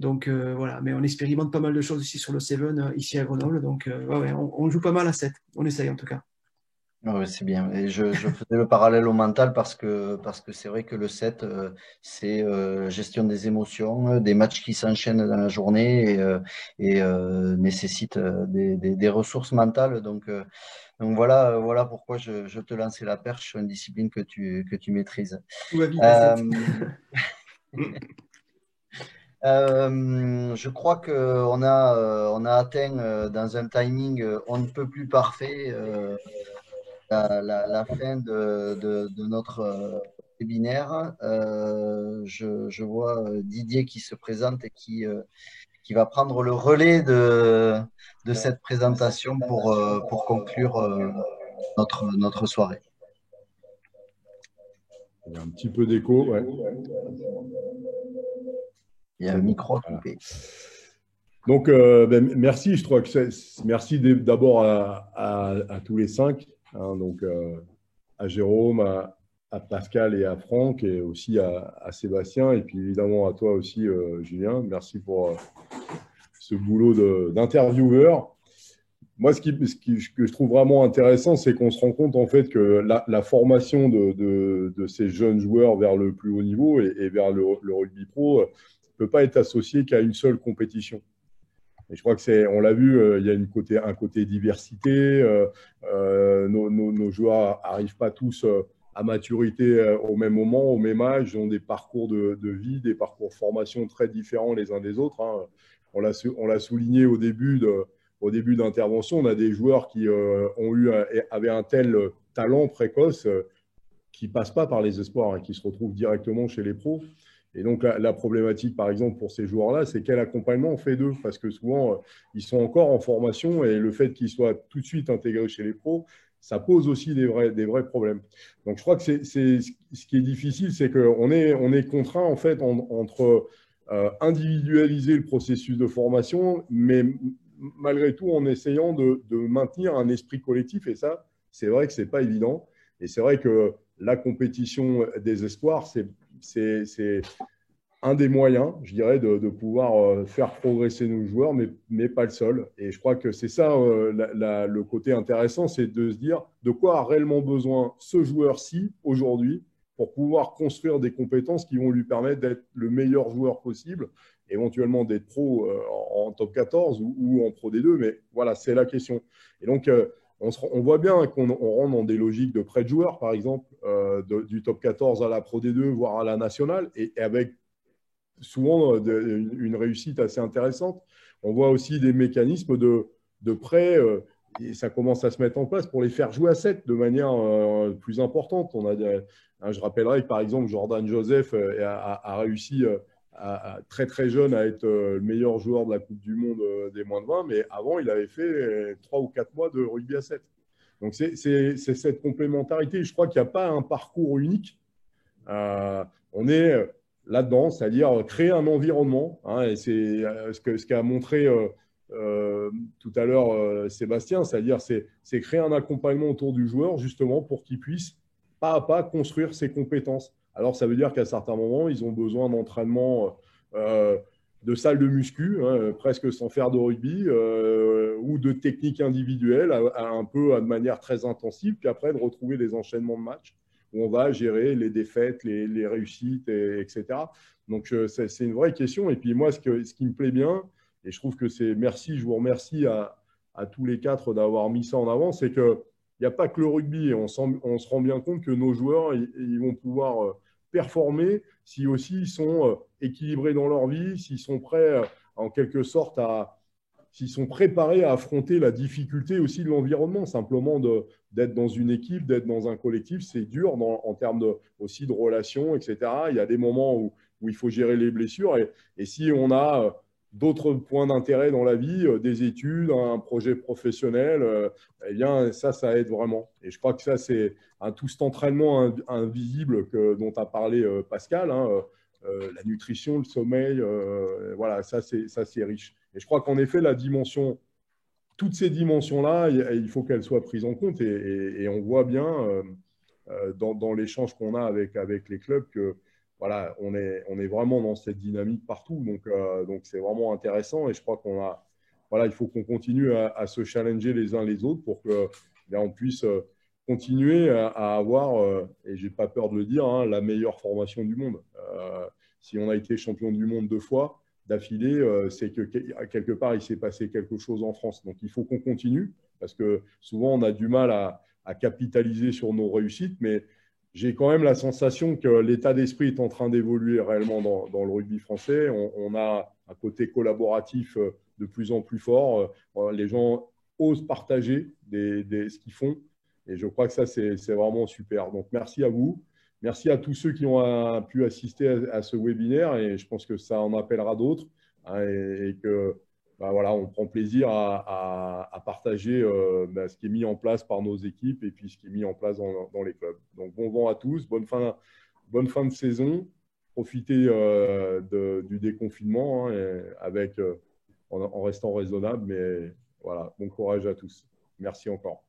Donc voilà, mais on expérimente pas mal de choses ici sur le Seven, ici à Grenoble. Donc ouais, on joue pas mal à 7. On essaye en tout cas. Oui, c'est bien. Et je faisais le parallèle au mental parce que c'est vrai que le 7, c'est gestion des émotions, des matchs qui s'enchaînent dans la journée et nécessitent des ressources mentales. Donc voilà pourquoi je te lançais la perche sur une discipline que tu maîtrises. Tout va vite à 7. Je crois qu'on on a atteint dans un timing on ne peut plus parfait la fin de notre webinaire. Je vois Didier qui se présente et qui va prendre le relais de cette présentation pour conclure notre soirée. Il y a un petit peu d'écho, ouais. Il y a un micro à couper. Donc, merci. Je crois que merci d'abord à tous les 5, hein, donc à Jérôme, à Pascal et à Franck, et aussi à Sébastien, et puis évidemment à toi aussi, Julien. Merci pour ce boulot d'intervieweur. Moi, ce que je trouve vraiment intéressant, c'est qu'on se rend compte en fait que la formation de ces jeunes joueurs vers le plus haut niveau et vers le rugby pro ne peut pas être associée qu'à une seule compétition. Et je crois que on l'a vu, il y a un côté diversité. Nos joueurs n'arrivent pas tous à maturité au même moment, au même âge. Ils ont des parcours de vie, des parcours de formation très différents les uns des autres, hein. On l'a souligné au début d'intervention. On a des joueurs qui avaient un tel talent précoce qui ne passent pas par les espoirs, hein, qui se retrouvent directement chez les pros. Et donc, la problématique, par exemple, pour ces joueurs-là, c'est quel accompagnement on fait d'eux. Parce que souvent, ils sont encore en formation et le fait qu'ils soient tout de suite intégrés chez les pros, ça pose aussi des vrais problèmes. Donc, je crois que ce qui est difficile, c'est qu'on est contraint, en fait, entre individualiser le processus de formation, mais malgré tout, en essayant de maintenir un esprit collectif. Et ça, c'est vrai que ce n'est pas évident. Et c'est vrai que la compétition des espoirs, c'est un des moyens, je dirais, de pouvoir faire progresser nos joueurs, mais pas le seul. Et je crois que c'est ça le côté intéressant, c'est de se dire de quoi a réellement besoin ce joueur-ci aujourd'hui pour pouvoir construire des compétences qui vont lui permettre d'être le meilleur joueur possible, éventuellement d'être pro en top 14 ou en pro D2. Mais voilà, c'est la question. Et donc, on voit bien qu'on rentre dans des logiques de prêt de joueurs, par exemple, du top 14 à la Pro D2, voire à la nationale, et avec souvent une réussite assez intéressante. On voit aussi des mécanismes de prêt, et ça commence à se mettre en place pour les faire jouer à 7 de manière plus importante. Je rappellerai que, par exemple, Jordan Joseph a réussi très très jeune à être le meilleur joueur de la Coupe du Monde des moins de 20, mais avant il avait fait 3 ou 4 mois de rugby à 7. Donc c'est cette complémentarité. Je crois qu'il n'y a pas un parcours unique. On est là-dedans, c'est-à-dire créer un environnement, hein, et c'est ce qu'a montré tout à l'heure Sébastien, c'est-à-dire c'est créer un accompagnement autour du joueur justement pour qu'il puisse pas à pas construire ses compétences. Alors, ça veut dire qu'à certains moments, ils ont besoin d'entraînement de salle de muscu, hein, presque sans faire de rugby, ou de techniques individuelles, un peu de manière très intensive, puis après de retrouver des enchaînements de matchs où on va gérer les défaites, les réussites, etc. Donc, c'est une vraie question. Et puis moi, ce qui me plaît bien, et je trouve que je vous remercie à tous les 4 d'avoir mis ça en avant, c'est que il n'y a pas que le rugby. Et on se rend bien compte que nos joueurs, ils vont pouvoir performer si aussi ils sont équilibrés dans leur vie, s'ils sont prêts, en quelque sorte, s'ils sont préparés à affronter la difficulté aussi de l'environnement. Simplement d'être dans une équipe, d'être dans un collectif, c'est dur en termes aussi de relations, etc. Il y a des moments où il faut gérer les blessures. Et si on a d'autres points d'intérêt dans la vie, des études, un projet professionnel, eh bien, ça aide vraiment. Et je crois que ça, c'est tout cet entraînement invisible dont a parlé Pascal, hein, la nutrition, le sommeil, voilà, ça, c'est riche. Et je crois qu'en effet, toutes ces dimensions-là, il faut qu'elles soient prises en compte. Et on voit bien dans l'échange qu'on a avec les clubs que voilà, on est vraiment dans cette dynamique partout. Donc c'est vraiment intéressant et je crois voilà, il faut qu'on continue à se challenger les uns les autres pour que on puisse continuer à avoir, et j'ai pas peur de le dire, hein, la meilleure formation du monde. Si on a été champion du monde 2 fois d'affilée, c'est que quelque part, il s'est passé quelque chose en France. Donc, il faut qu'on continue parce que souvent, on a du mal à capitaliser sur nos réussites, mais j'ai quand même la sensation que l'état d'esprit est en train d'évoluer réellement dans le rugby français. On a un côté collaboratif de plus en plus fort. Les gens osent partager ce qu'ils font. Et je crois que ça, c'est vraiment super. Donc, merci à vous. Merci à tous ceux qui ont pu assister à ce webinaire. Et je pense que ça en appellera d'autres. Hein, et que voilà, on prend plaisir à partager ce qui est mis en place par nos équipes et puis ce qui est mis en place dans les clubs. Donc, bon vent à tous. Bonne fin de saison. Profitez du déconfinement hein, en restant raisonnable. Mais voilà, bon courage à tous. Merci encore.